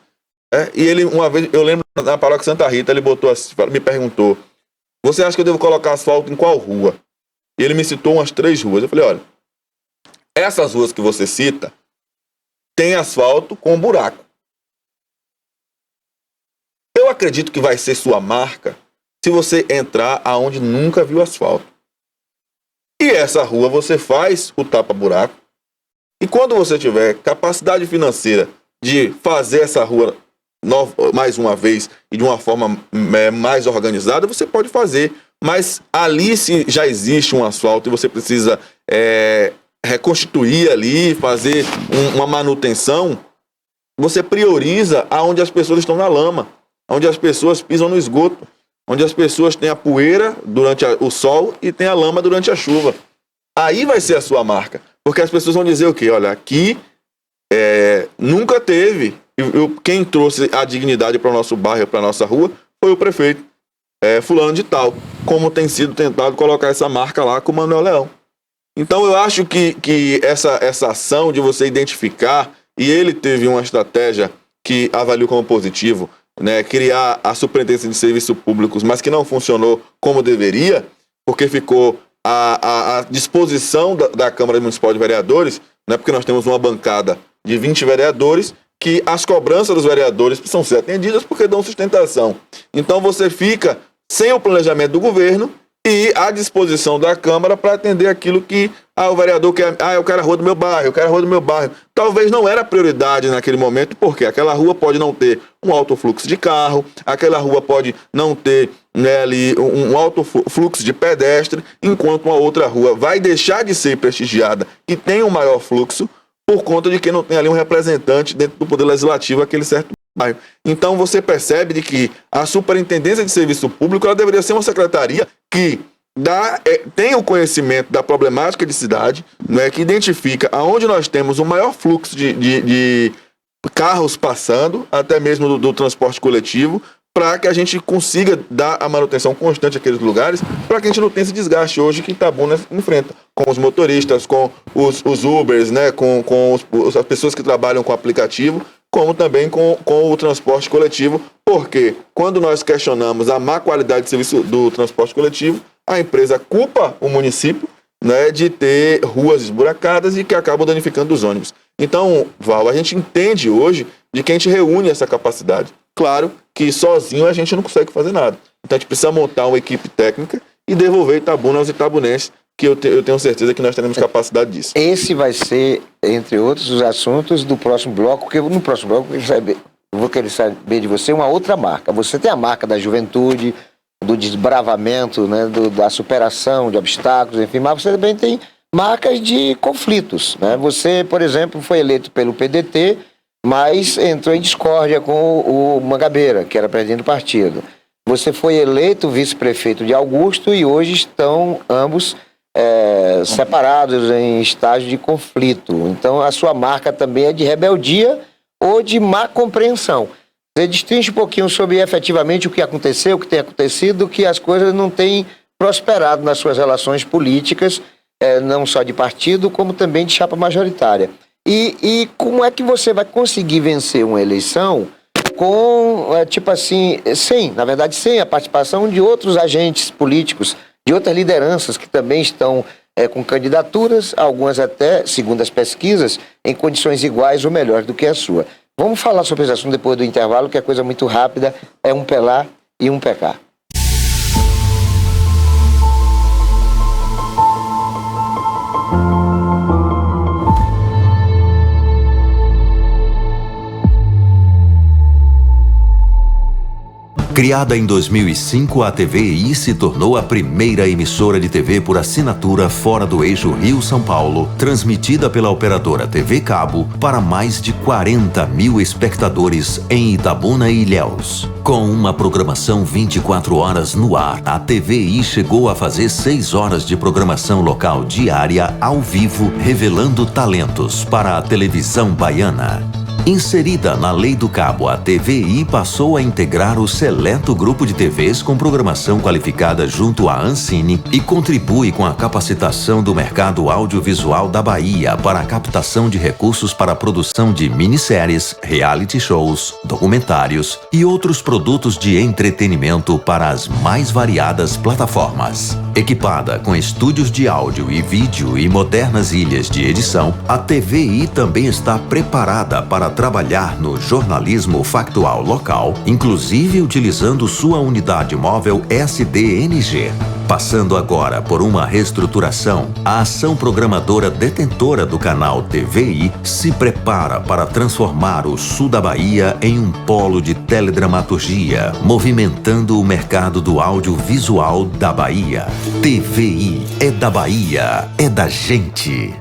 E ele, uma vez, eu lembro na paróquia Santa Rita, ele me perguntou, você acha que eu devo colocar asfalto em qual rua? E ele me citou umas 3 ruas. Eu falei, olha, essas ruas que você cita, tem asfalto com buraco. Eu acredito que vai ser sua marca se você entrar aonde nunca viu asfalto. E essa rua você faz o tapa-buraco. E quando você tiver capacidade financeira de fazer essa rua mais uma vez e de uma forma mais organizada, você pode fazer. Mas ali, se já existe um asfalto e você precisa reconstituir ali, fazer uma manutenção, você prioriza aonde as pessoas estão na lama, onde as pessoas pisam no esgoto, onde as pessoas têm a poeira durante o sol e tem a lama durante a chuva. Aí vai ser a sua marca, porque as pessoas vão dizer o quê? Olha, aqui nunca teve, quem trouxe a dignidade para o nosso bairro, para a nossa rua, foi o prefeito, fulano de tal, como tem sido tentado colocar essa marca lá com o Manuel Leão. Então eu acho que essa ação de você identificar, e ele teve uma estratégia que avaliou como positivo, né, criar a Superintendência de Serviços Públicos, mas que não funcionou como deveria, porque ficou à disposição da Câmara Municipal de Vereadores, né, porque nós temos uma bancada de 20 vereadores, que as cobranças dos vereadores precisam ser atendidas porque dão sustentação. Então você fica sem o planejamento do governo e à disposição da Câmara para atender aquilo que o vereador quer. Eu quero a rua do meu bairro, eu quero a rua do meu bairro. Talvez não era prioridade naquele momento, porque aquela rua pode não ter um alto fluxo de carro, aquela rua pode não ter, né, ali um alto fluxo de pedestre, enquanto uma outra rua vai deixar de ser prestigiada e tem um maior fluxo por conta de que não tem ali um representante dentro do Poder Legislativo aquele certo bairro. Então você percebe de que a Superintendência de Serviço Público ela deveria ser uma secretaria que tem o conhecimento da problemática de cidade, né, que identifica aonde nós temos o maior fluxo de carros passando, até mesmo do transporte coletivo, para que a gente consiga dar a manutenção constante àqueles lugares, para que a gente não tenha esse desgaste hoje que Itabuna enfrenta, com os motoristas, com os Ubers, né, com as pessoas que trabalham com aplicativo, como também com o transporte coletivo, porque quando nós questionamos a má qualidade de serviço do transporte coletivo, a empresa culpa o município, né, de ter ruas esburacadas e que acabam danificando os ônibus. Então, Val, a gente entende hoje de que a gente reúne essa capacidade. Claro que sozinho a gente não consegue fazer nada. Então a gente precisa montar uma equipe técnica e devolver Itabuna aos itabunenses, que eu tenho certeza que nós teremos capacidade disso. Esse vai ser, entre outros, os assuntos do próximo bloco, porque no próximo bloco eu vou querer saber de você uma outra marca. Você tem a marca da juventude, do desbravamento, né, da superação de obstáculos, enfim, mas você também tem marcas de conflitos, né? Você, por exemplo, foi eleito pelo PDT, mas entrou em discórdia com o Mangabeira, que era presidente do partido. Você foi eleito vice-prefeito de Augusto e hoje estão ambos separados em estágio de conflito. Então a sua marca também é de rebeldia ou de má compreensão. Você destrincha um pouquinho sobre efetivamente o que aconteceu, o que tem acontecido, que as coisas não têm prosperado nas suas relações políticas, não só de partido, como também de chapa majoritária. E como é que você vai conseguir vencer uma eleição com, sem a participação de outros agentes políticos, de outras lideranças que também estão com candidaturas, algumas até, segundo as pesquisas, em condições iguais ou melhores do que a sua. Vamos falar sobre esse assunto depois do intervalo, que é coisa muito rápida, é um pelar e um pecar. Criada em 2005, a TVI se tornou a primeira emissora de TV por assinatura fora do eixo Rio-São Paulo, transmitida pela operadora TV Cabo para mais de 40 mil espectadores em Itabuna e Ilhéus. Com uma programação 24 horas no ar, a TVI chegou a fazer 6 horas de programação local diária ao vivo, revelando talentos para a televisão baiana. Inserida na Lei do Cabo, a TVI passou a integrar o seleto grupo de TVs com programação qualificada junto à Ancine e contribui com a capacitação do mercado audiovisual da Bahia para a captação de recursos para a produção de minisséries, reality shows, documentários e outros produtos de entretenimento para as mais variadas plataformas. Equipada com estúdios de áudio e vídeo e modernas ilhas de edição, a TVI também está preparada para trabalhar no jornalismo factual local, inclusive utilizando sua unidade móvel SDNG. Passando agora por uma reestruturação, a ação programadora detentora do canal TVI se prepara para transformar o sul da Bahia em um polo de teledramaturgia, movimentando o mercado do audiovisual da Bahia. TVI é da Bahia, é da gente.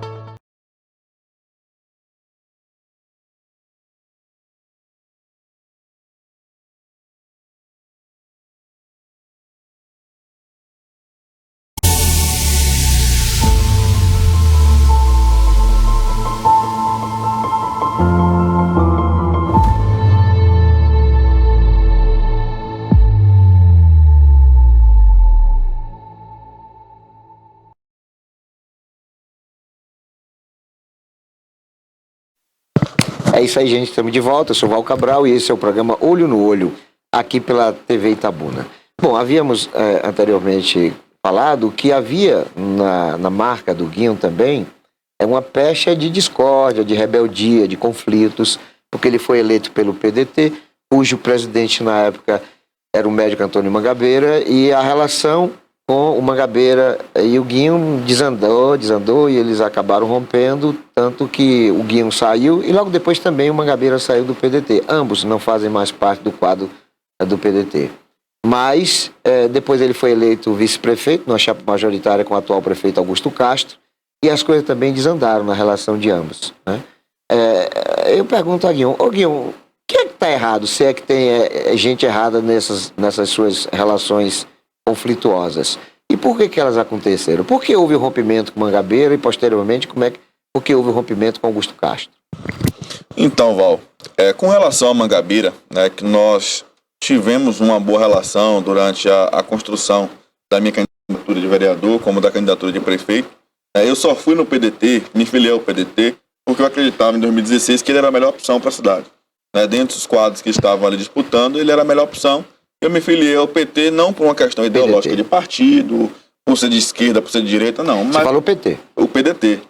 É isso aí, gente. Estamos de volta. Eu sou o Val Cabral e esse é o programa Olho no Olho. aqui pela TV Itabuna. Bom, havíamos anteriormente falado que havia na marca do Guinho também uma pecha de discórdia, de rebeldia, de conflitos, porque ele foi eleito pelo PDT, cujo presidente na época era o médico Antônio Mangabeira, e a relação com o Mangabeira e o Guinho desandou e eles acabaram rompendo, tanto que o Guinho saiu e logo depois também o Mangabeira saiu do PDT. Ambos não fazem mais parte do quadro do PDT. Mas depois ele foi eleito vice-prefeito, numa chapa majoritária com o atual prefeito Augusto Castro, e as coisas também desandaram na relação de ambos, né? Eu pergunto a Guinho, Guinho, o que é que está errado, se é que tem gente errada nessas suas relações conflituosas? E por que elas aconteceram? Por que houve o rompimento com Mangabeira e posteriormente por que houve o rompimento com Augusto Castro? Então, Val, com relação a Mangabeira, né, que nós tivemos uma boa relação durante a construção da minha candidatura de vereador, como da candidatura de prefeito. Eu só fui no PDT, me filiei ao PDT, porque eu acreditava em 2016 que ele era a melhor opção para a cidade. Dentro dos quadros que estavam ali disputando, ele era a melhor opção. Eu me filiei ao PT não por uma questão ideológica de partido, por ser de esquerda, por ser de direita, não. Mas você falou PT. O PDT.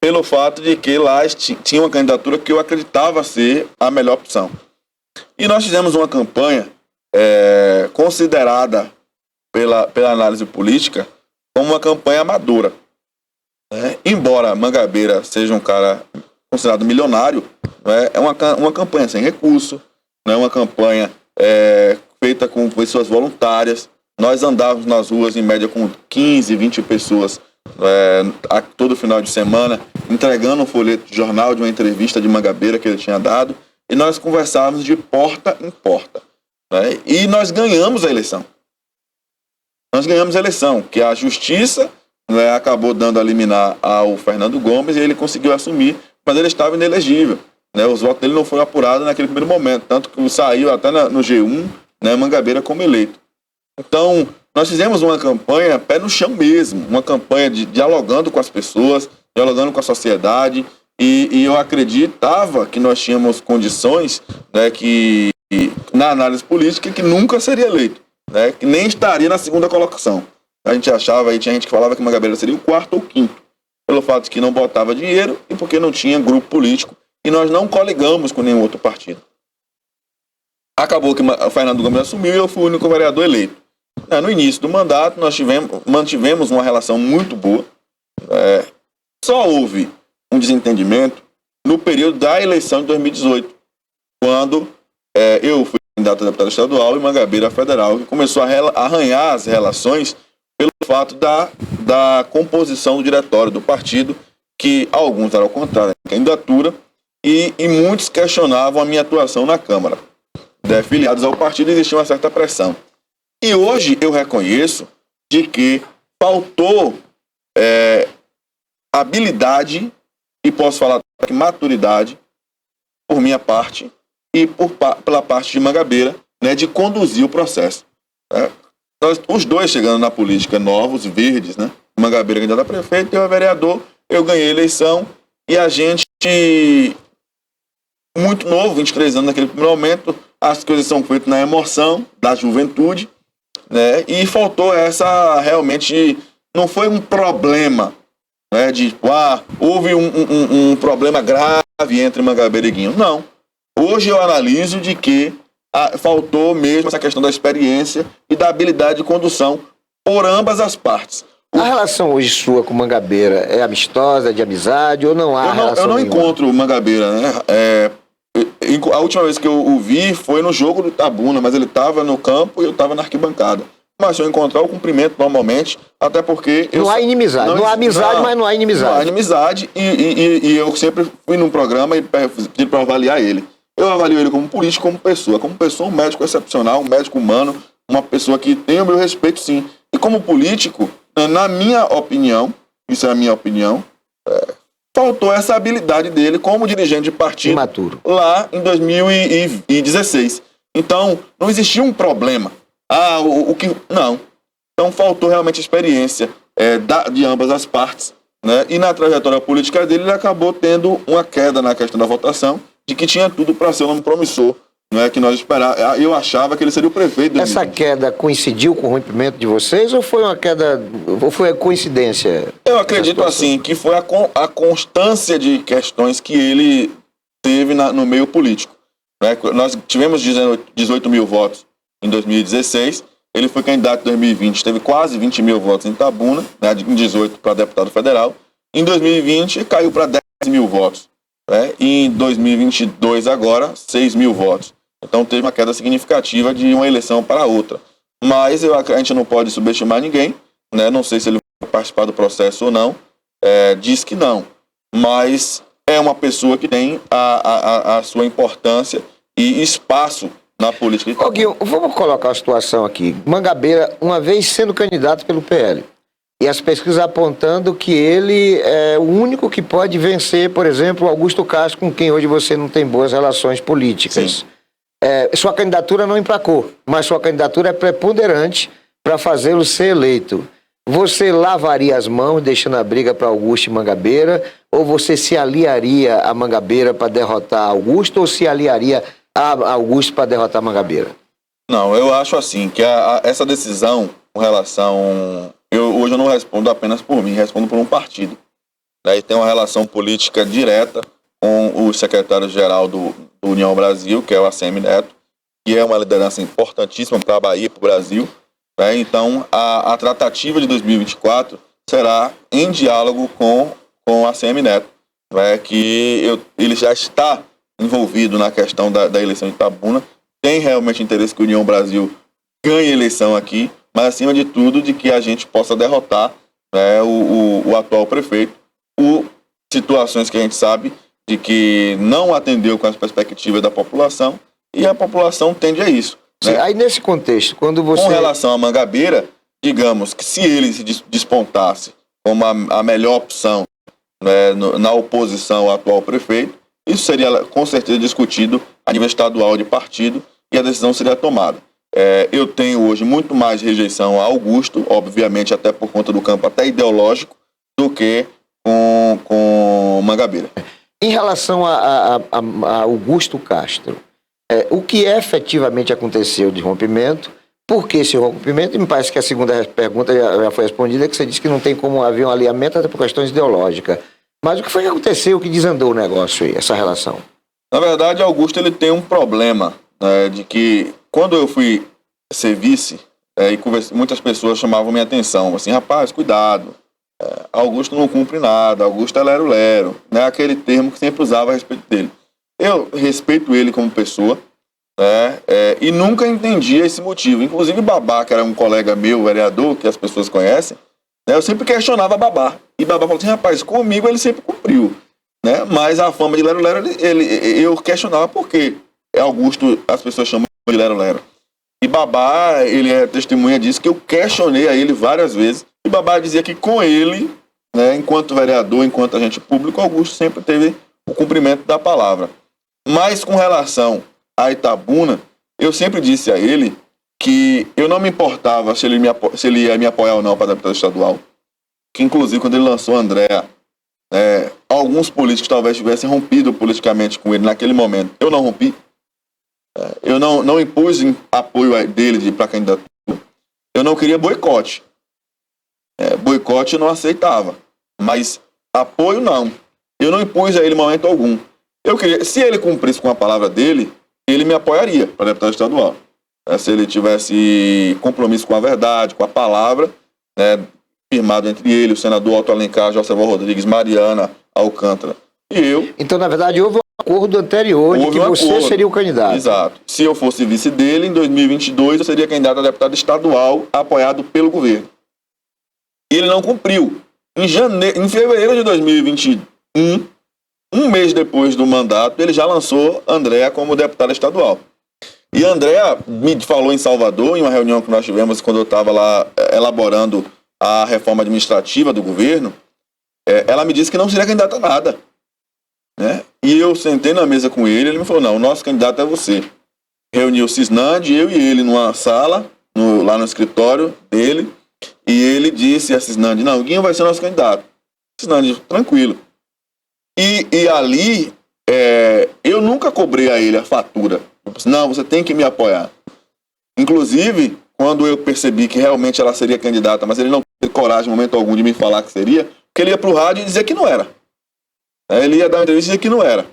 Pelo fato de que lá tinha uma candidatura que eu acreditava ser a melhor opção. E nós fizemos uma campanha considerada pela análise política como uma campanha amadora. Embora Mangabeira seja um cara considerado milionário, é uma campanha sem recurso, uma campanha feita com pessoas voluntárias. Nós andávamos nas ruas em média com 15, 20 pessoas todo final de semana, entregando um folheto de jornal de uma entrevista de Mangabeira que ele tinha dado, e nós conversávamos de porta em porta. E nós ganhamos a eleição. Que a justiça acabou dando a liminar ao Fernando Gomes e ele conseguiu assumir, mas ele estava inelegível. Os votos dele não foram apurados naquele primeiro momento, tanto que saiu até no G1, Mangabeira como eleito. Então, nós fizemos uma campanha pé no chão mesmo, uma campanha dialogando com as pessoas, dialogando com a sociedade, e eu acreditava que nós tínhamos condições que na análise política que nunca seria eleito, que nem estaria na segunda colocação. A gente achava, e tinha gente que falava que Mangabeira seria o quarto ou quinto, pelo fato de que não botava dinheiro e porque não tinha grupo político, e nós não coligamos com nenhum outro partido. Acabou que o Fernando Gomes assumiu e eu fui o único vereador eleito. No início do mandato, nós mantivemos uma relação muito boa. Só houve um desentendimento no período da eleição de 2018, quando eu fui candidato a deputado estadual e Mangabeira federal, que começou a arranhar as relações pelo fato da composição do diretório do partido, que alguns eram contrários à candidatura e muitos questionavam a minha atuação na Câmara. Filiados ao partido existia uma certa pressão. E hoje eu reconheço de que faltou habilidade, e posso falar que maturidade, por minha parte e pela parte de Mangabeira, de conduzir o processo. Os dois chegando na política novos, verdes, Mangabeira candidato a prefeito e eu a vereador, eu ganhei a eleição e a gente, muito novo, 23 anos naquele primeiro momento, as coisas são feitas na emoção da juventude, e faltou realmente, não foi um problema, houve um problema grave entre Mangabeira e Guinho, não. Hoje eu analiso de que faltou mesmo essa questão da experiência e da habilidade de condução por ambas as partes. A relação hoje sua com Mangabeira é amistosa, de amizade ou não há relação Eu não nenhuma? encontro Mangabeira, a última vez que eu o vi foi no jogo do Itabuna, mas ele estava no campo e eu estava na arquibancada. Mas se eu encontrar, eu cumprimento normalmente, até porque... Não há inimizade. Não há amizade, mas não há inimizade. Não há inimizade e eu sempre fui num programa e pedi para avaliar ele. Eu avalio ele como político, como pessoa, um médico excepcional, um médico humano, uma pessoa que tem o meu respeito, sim. E como político, na minha opinião, isso é a minha opinião, faltou essa habilidade dele como dirigente de partido imaturo lá em 2016. Então, não existia um problema. Não. Então, faltou realmente experiência de ambas as partes. E na trajetória política dele, ele acabou tendo uma queda na questão da votação, de que tinha tudo para ser um nome promissor Não é que nós esperávamos. Eu achava que ele seria o prefeito de Essa 2020. queda coincidiu com o rompimento de vocês ou foi uma queda, ou foi coincidência? Eu acredito assim, que foi a constância de questões que ele teve no meio político. Né? Nós tivemos 18 mil votos em 2016, ele foi candidato em 2020, teve quase 20 mil votos em Itabuna, né? Em 18 para deputado federal. Em 2020 caiu para 10 mil votos. Né? E em 2022 agora, 6 mil votos. Então teve uma queda significativa de uma eleição para outra. Mas a gente não pode subestimar ninguém, né? Não sei se ele vai participar do processo ou não. Diz que não. Mas é uma pessoa que tem a sua importância e espaço na política. Ô, Guinho, vamos colocar a situação aqui. Mangabeira, uma vez sendo candidato pelo PL, e as pesquisas apontando que ele é o único que pode vencer, por exemplo, Augusto Castro, com quem hoje você não tem boas relações políticas. Sua candidatura não emplacou, mas sua candidatura é preponderante para fazê-lo ser eleito. Você lavaria as mãos, deixando a briga para Augusto e Mangabeira, ou você se aliaria a Mangabeira para derrotar Augusto, ou se aliaria a Augusto para derrotar Mangabeira? Não, eu acho assim, que essa decisão com relação... Hoje eu não respondo apenas por mim, respondo por um partido. Daí tem uma relação política direta com o secretário-geral do União Brasil, que é o ACM Neto, que é uma liderança importantíssima para a Bahia e para o Brasil. Né? Então, a tratativa de 2024 será em diálogo com o ACM Neto, né? Que ele já está envolvido na questão da eleição de Itabuna, tem realmente interesse que a União Brasil ganhe a eleição aqui, mas acima de tudo de que a gente possa derrotar, né, o atual prefeito, por situações que a gente sabe de que não atendeu com as perspectivas da população, e a população tende a isso. Sim, né? aí nesse contexto, quando você... Com relação a Mangabeira, digamos que se ele se despontasse como a melhor opção, né, na oposição ao atual prefeito, isso seria com certeza discutido a nível estadual de partido e a decisão seria tomada. Eu tenho hoje muito mais rejeição a Augusto, obviamente até por conta do campo até ideológico, do que com Mangabeira. Em relação a Augusto Castro, o que efetivamente aconteceu de rompimento, por que esse rompimento? E me parece que a segunda pergunta já foi respondida, que você disse que não tem como haver um alinhamento até por questões ideológicas. Mas o que foi que aconteceu, que desandou o negócio aí, essa relação? Na verdade, Augusto ele tem um problema, né, de que quando eu fui ser vice, e muitas pessoas chamavam minha atenção, assim, rapaz, cuidado, Augusto não cumpre nada, Augusto é lero-lero, né, aquele termo que sempre usava a respeito dele. Eu respeito ele como pessoa, né, e nunca entendia esse motivo. Inclusive Babá, que era um colega meu, vereador, que as pessoas conhecem, né, eu sempre questionava Babá. E Babá falou assim, rapaz, comigo ele sempre cumpriu. Né, mas a fama de lero-lero, eu questionava por quê. Augusto, as pessoas chamam de lero-lero. E Babá, ele é testemunha disso, que eu questionei a ele várias vezes. E Babá dizia que com ele, né, enquanto vereador, enquanto agente público, Augusto sempre teve o cumprimento da palavra. Mas com relação a Itabuna, eu sempre disse a ele que eu não me importava se ele ia me apoiar ou não para deputado estadual. Que inclusive quando ele lançou Andréa, alguns políticos talvez tivessem rompido politicamente com ele naquele momento. Eu não rompi. Eu não impus apoio dele para candidatura. Eu não queria boicote. Boicote eu não aceitava. Mas apoio não. Eu não impus a ele em momento algum. Eu queria, se ele cumprisse com a palavra dele, ele me apoiaria para deputado estadual. Se ele tivesse compromisso com a verdade, com a palavra, firmado entre ele, o senador Otto Alencar, Joceval Rodrigues, Mariana Alcântara e eu. Então, na verdade, houve um acordo anterior de que você seria o candidato. Exato. Se eu fosse vice dele, em 2022 eu seria candidato a deputado estadual apoiado pelo governo. E ele não cumpriu. Em fevereiro de 2021, um mês depois do mandato, ele já lançou Andréa como deputada estadual. E Andréa me falou em Salvador, em uma reunião que nós tivemos quando eu estava lá elaborando a reforma administrativa do governo, ela me disse que não seria candidata a nada. Né? E eu sentei na mesa com ele me falou, não, o nosso candidato é você. Reuniu o Cisnandi, eu e ele numa sala, lá no escritório dele, e ele disse a Cisnandi, não, o Guinho vai ser nosso candidato. Cisnandi, tranquilo. E ali, eu nunca cobrei a ele a fatura Eu disse, não, você tem que me apoiar. Inclusive, quando eu percebi que realmente ela seria candidata, mas ele não teve coragem em momento algum de me falar que seria, porque ele ia pro rádio e dizer que não era. Ele ia dar uma entrevista e dizer que não era.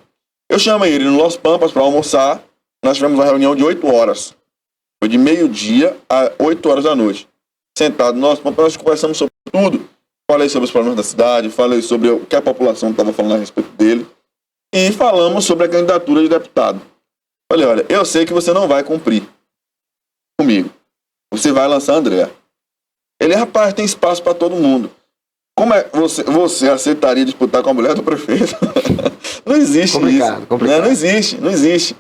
Eu chamei ele no Los Pampas para almoçar. Nós tivemos uma reunião de 8 horas. Foi de meio-dia a 8 horas da noite. Sentado no Los Pampas, nós conversamos sobre tudo. Falei sobre os problemas da cidade, falei sobre o que a população estava falando a respeito dele. E falamos sobre a candidatura de deputado. Falei, olha, eu sei que você não vai cumprir comigo. Você vai lançar a Andréa. Ele, rapaz, tem espaço para todo mundo. Como é você aceitaria disputar com a mulher do prefeito? Não existe Complicado, isso. complicado. Não existe.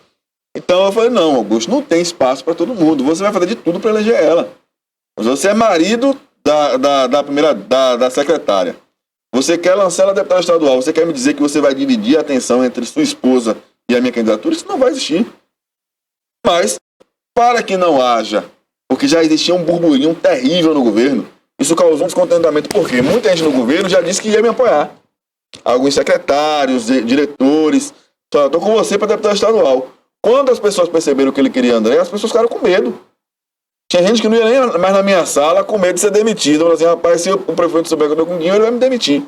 Então eu falei, não, Augusto, não tem espaço para todo mundo. Você vai fazer de tudo para eleger ela. Você é marido da secretária. Você quer lançar ela deputada estadual. Você quer me dizer que você vai dividir a atenção entre sua esposa e a minha candidatura? Isso não vai existir. Mas, para que não haja, porque já existia um burburinho terrível no governo, isso causou um descontentamento, porque muita gente no governo já disse que ia me apoiar. Alguns secretários, diretores, só estou com você para deputado estadual. Quando as pessoas perceberam que ele queria André, as pessoas ficaram com medo. Tinha gente que não ia nem mais na minha sala com medo de ser demitido. Falei assim, rapaz, se o prefeito souber que eu estou com dinheiro, ele vai me demitir.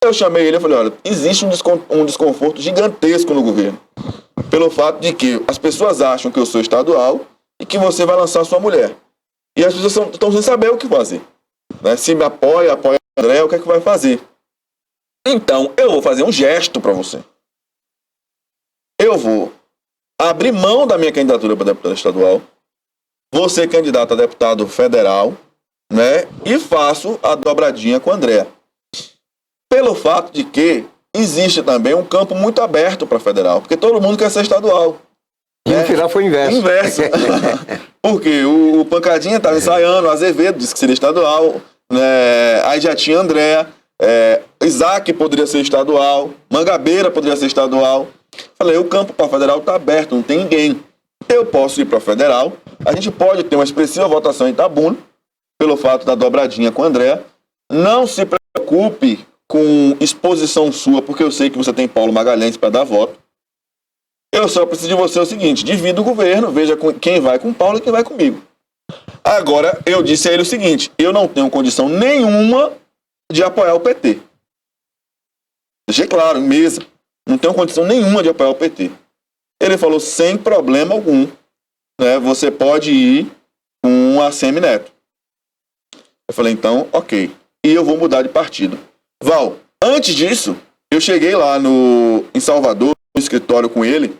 Eu chamei ele e falei, olha, existe um desconforto gigantesco no governo. Pelo fato de que as pessoas acham que eu sou estadual e que você vai lançar sua mulher. E as pessoas estão sem saber o que fazer. Né? Se me apoia o André, o que é que vai fazer? Então, eu vou fazer um gesto para você. Eu vou abrir mão da minha candidatura para deputado estadual, vou ser candidato a deputado federal, né? E faço a dobradinha com o André. Pelo fato de que existe também um campo muito aberto para federal, porque todo mundo quer ser estadual. E no final foi o inverso. Porque o Pancadinha estava ensaiando, o Azevedo disse que seria estadual, né? Aí já tinha André, Isaac poderia ser estadual, Mangabeira poderia ser estadual. Falei, o campo para federal está aberto, não tem ninguém. Eu posso ir para federal, a gente pode ter uma expressiva votação em Itabuna, pelo fato da dobradinha com o André. Não se preocupe com exposição sua, porque eu sei que você tem Paulo Magalhães para dar voto. Eu só preciso de você o seguinte, divida o governo, veja quem vai com o Paulo e quem vai comigo. Agora, eu disse a ele o seguinte, eu não tenho condição nenhuma de apoiar o PT. Deixei claro, em mesa. Não tenho condição nenhuma de apoiar o PT. Ele falou, sem problema algum, né, você pode ir com a Semineto. Eu falei, então, ok. E eu vou mudar de partido. Val, antes disso, eu cheguei lá em Salvador, no escritório com ele,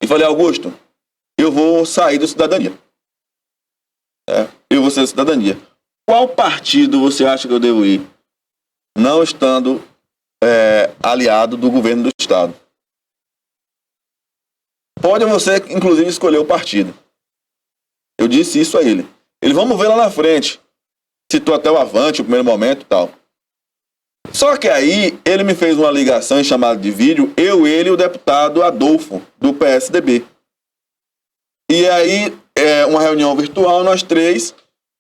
e falei, Augusto, eu vou sair do Cidadania. Eu vou sair da Cidadania. Qual partido você acha que eu devo ir? Não estando aliado do governo do estado. Pode você, inclusive, escolher o partido. Eu disse isso a ele. Ele, vamos ver lá na frente. Citou até o Avante, o primeiro momento e tal. Só que aí, ele me fez uma ligação em chamada de vídeo, ele e o deputado Adolfo, do PSDB. E aí, uma reunião virtual, nós três,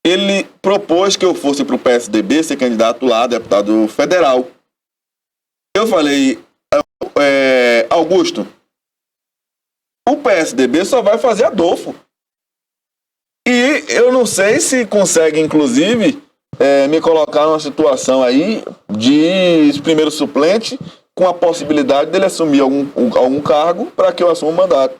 ele propôs que eu fosse para o PSDB, ser candidato lá, deputado federal. Eu falei, Augusto, o PSDB só vai fazer Adolfo. E eu não sei se consegue, inclusive, me colocar numa situação aí de primeiro suplente, com a possibilidade dele assumir algum cargo para que eu assuma o mandato.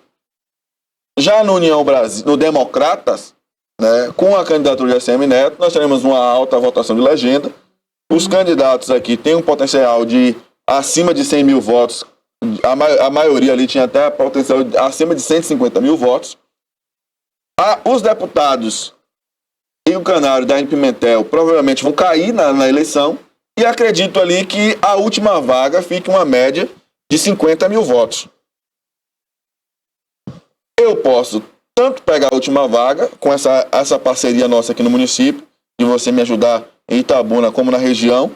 Já no União Brasil, no Democratas, né, com a candidatura de ACM Neto, nós teremos uma alta votação de legenda. Os candidatos aqui têm um potencial de acima de 100 mil votos. A maioria ali tinha até potencial de acima de 150 mil votos. Os deputados e o canário da Pimentel provavelmente vão cair na eleição. E acredito ali que a última vaga fique uma média de 50 mil votos. Eu posso tanto pegar a última vaga, com essa parceria nossa aqui no município, de você me ajudar em Itabuna como na região,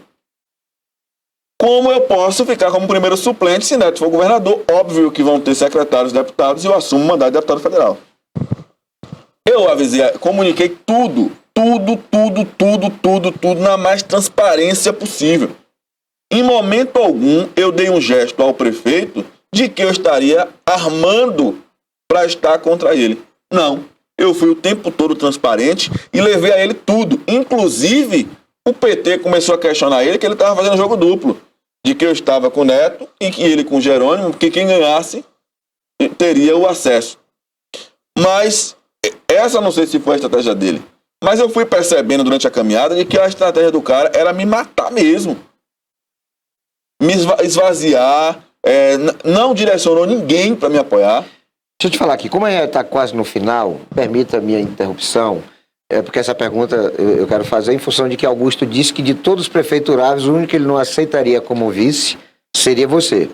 como eu posso ficar como primeiro suplente se Neto for governador. Óbvio que vão ter secretários, deputados, e eu assumo o mandato de deputado federal. Eu avisei, comuniquei tudo na mais transparência possível. Em momento algum, eu dei um gesto ao prefeito de que eu estaria armando para estar contra ele. Não. Eu fui o tempo todo transparente e levei a ele tudo. Inclusive, o PT começou a questionar ele que ele estava fazendo jogo duplo. De que eu estava com o Neto e que ele com o Jerônimo, que quem ganhasse teria o acesso. Mas essa não sei se foi a estratégia dele. Mas eu fui percebendo durante a caminhada de que a estratégia do cara era me matar mesmo. Me esvaziar. Não direcionou ninguém para me apoiar. Deixa eu te falar aqui, como está quase no final, permita a minha interrupção, porque essa pergunta eu quero fazer em função de que Augusto disse que de todos os prefeituráveis, o único que ele não aceitaria como vice seria você.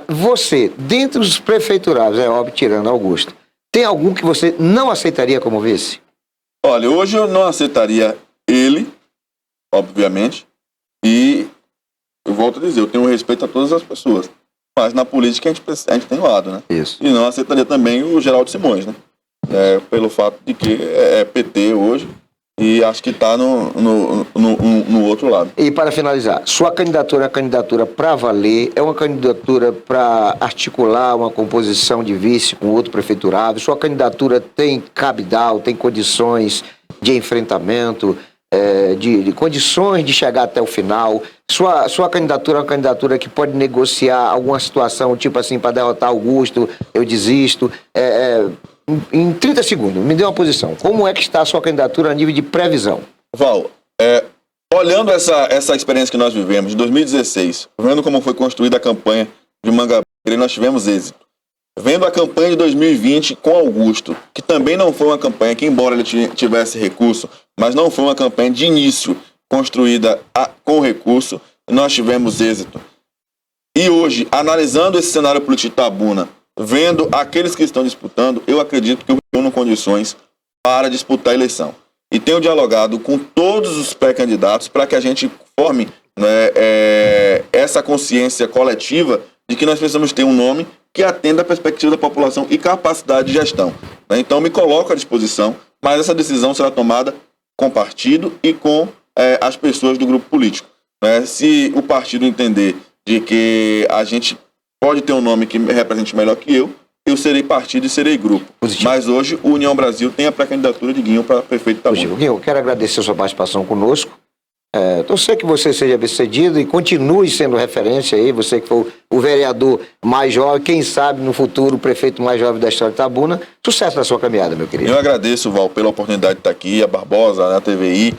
Você, dentre os prefeituráveis, é óbvio, tirando Augusto, tem algum que você não aceitaria como vice? Olha, hoje eu não aceitaria ele, obviamente, e eu volto a dizer, eu tenho respeito a todas as pessoas, mas na política a gente tem lado, né? Isso. E não aceitaria também o Geraldo Simões, né? Pelo fato de que é PT hoje e acho que está no outro lado. E para finalizar, sua candidatura é uma candidatura para valer, é uma candidatura para articular uma composição de vice com outro prefeiturável, sua candidatura tem cabidal, tem condições de enfrentamento, de condições de chegar até o final. Sua candidatura é uma candidatura que pode negociar alguma situação, tipo assim, para derrotar Augusto, eu desisto. Em 30 segundos, me dê uma posição. Como é que está a sua candidatura a nível de previsão? Val, olhando essa experiência que nós vivemos, de 2016, vendo como foi construída a campanha de Mangabeira, nós tivemos êxito. Vendo a campanha de 2020 com Augusto, que também não foi uma campanha que, embora ele tivesse recurso, mas não foi uma campanha de início construída com recurso, nós tivemos êxito. E hoje, analisando esse cenário político de Itabuna, vendo aqueles que estão disputando, eu acredito que eu reúno condições para disputar a eleição. E tenho dialogado com todos os pré-candidatos para que a gente forme, né, essa consciência coletiva de que nós precisamos ter um nome que atenda à perspectiva da população e capacidade de gestão. Né? Então, me coloco à disposição, mas essa decisão será tomada com partido e com as pessoas do grupo político. Né? Se o partido entender de que a gente pode ter um nome que me represente melhor que eu serei partido e serei grupo. Positivo. Mas hoje o União Brasil tem a pré-candidatura de Guinho para prefeito de Itabuna. Guinho, eu quero agradecer a sua participação conosco. Torcer que você seja bem-sucedido e continue sendo referência aí, você que foi o vereador mais jovem, quem sabe no futuro o prefeito mais jovem da história de Itabuna. Sucesso na sua caminhada, meu querido. Eu agradeço, Val, pela oportunidade de estar aqui, a Barbosa, a TVI,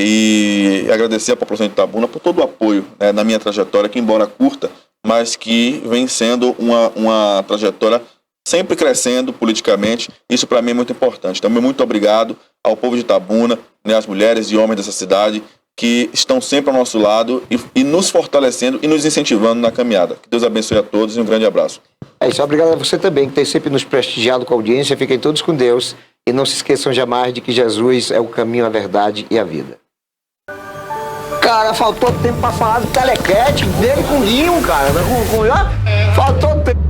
e agradecer a população de Itabuna por todo o apoio, né, na minha trajetória, que embora curta, mas que vem sendo uma trajetória sempre crescendo politicamente. Isso para mim é muito importante. Então, muito obrigado ao povo de Itabuna, né, às mulheres e homens dessa cidade que estão sempre ao nosso lado e nos fortalecendo e nos incentivando na caminhada. Que Deus abençoe a todos e um grande abraço. É isso, obrigado a você também, que tem sempre nos prestigiado com a audiência. Fiquem todos com Deus e não se esqueçam jamais de que Jesus é o caminho, a verdade e a vida. Cara, faltou tempo pra falar do telequete dele com o Guinho, cara. Faltou tempo.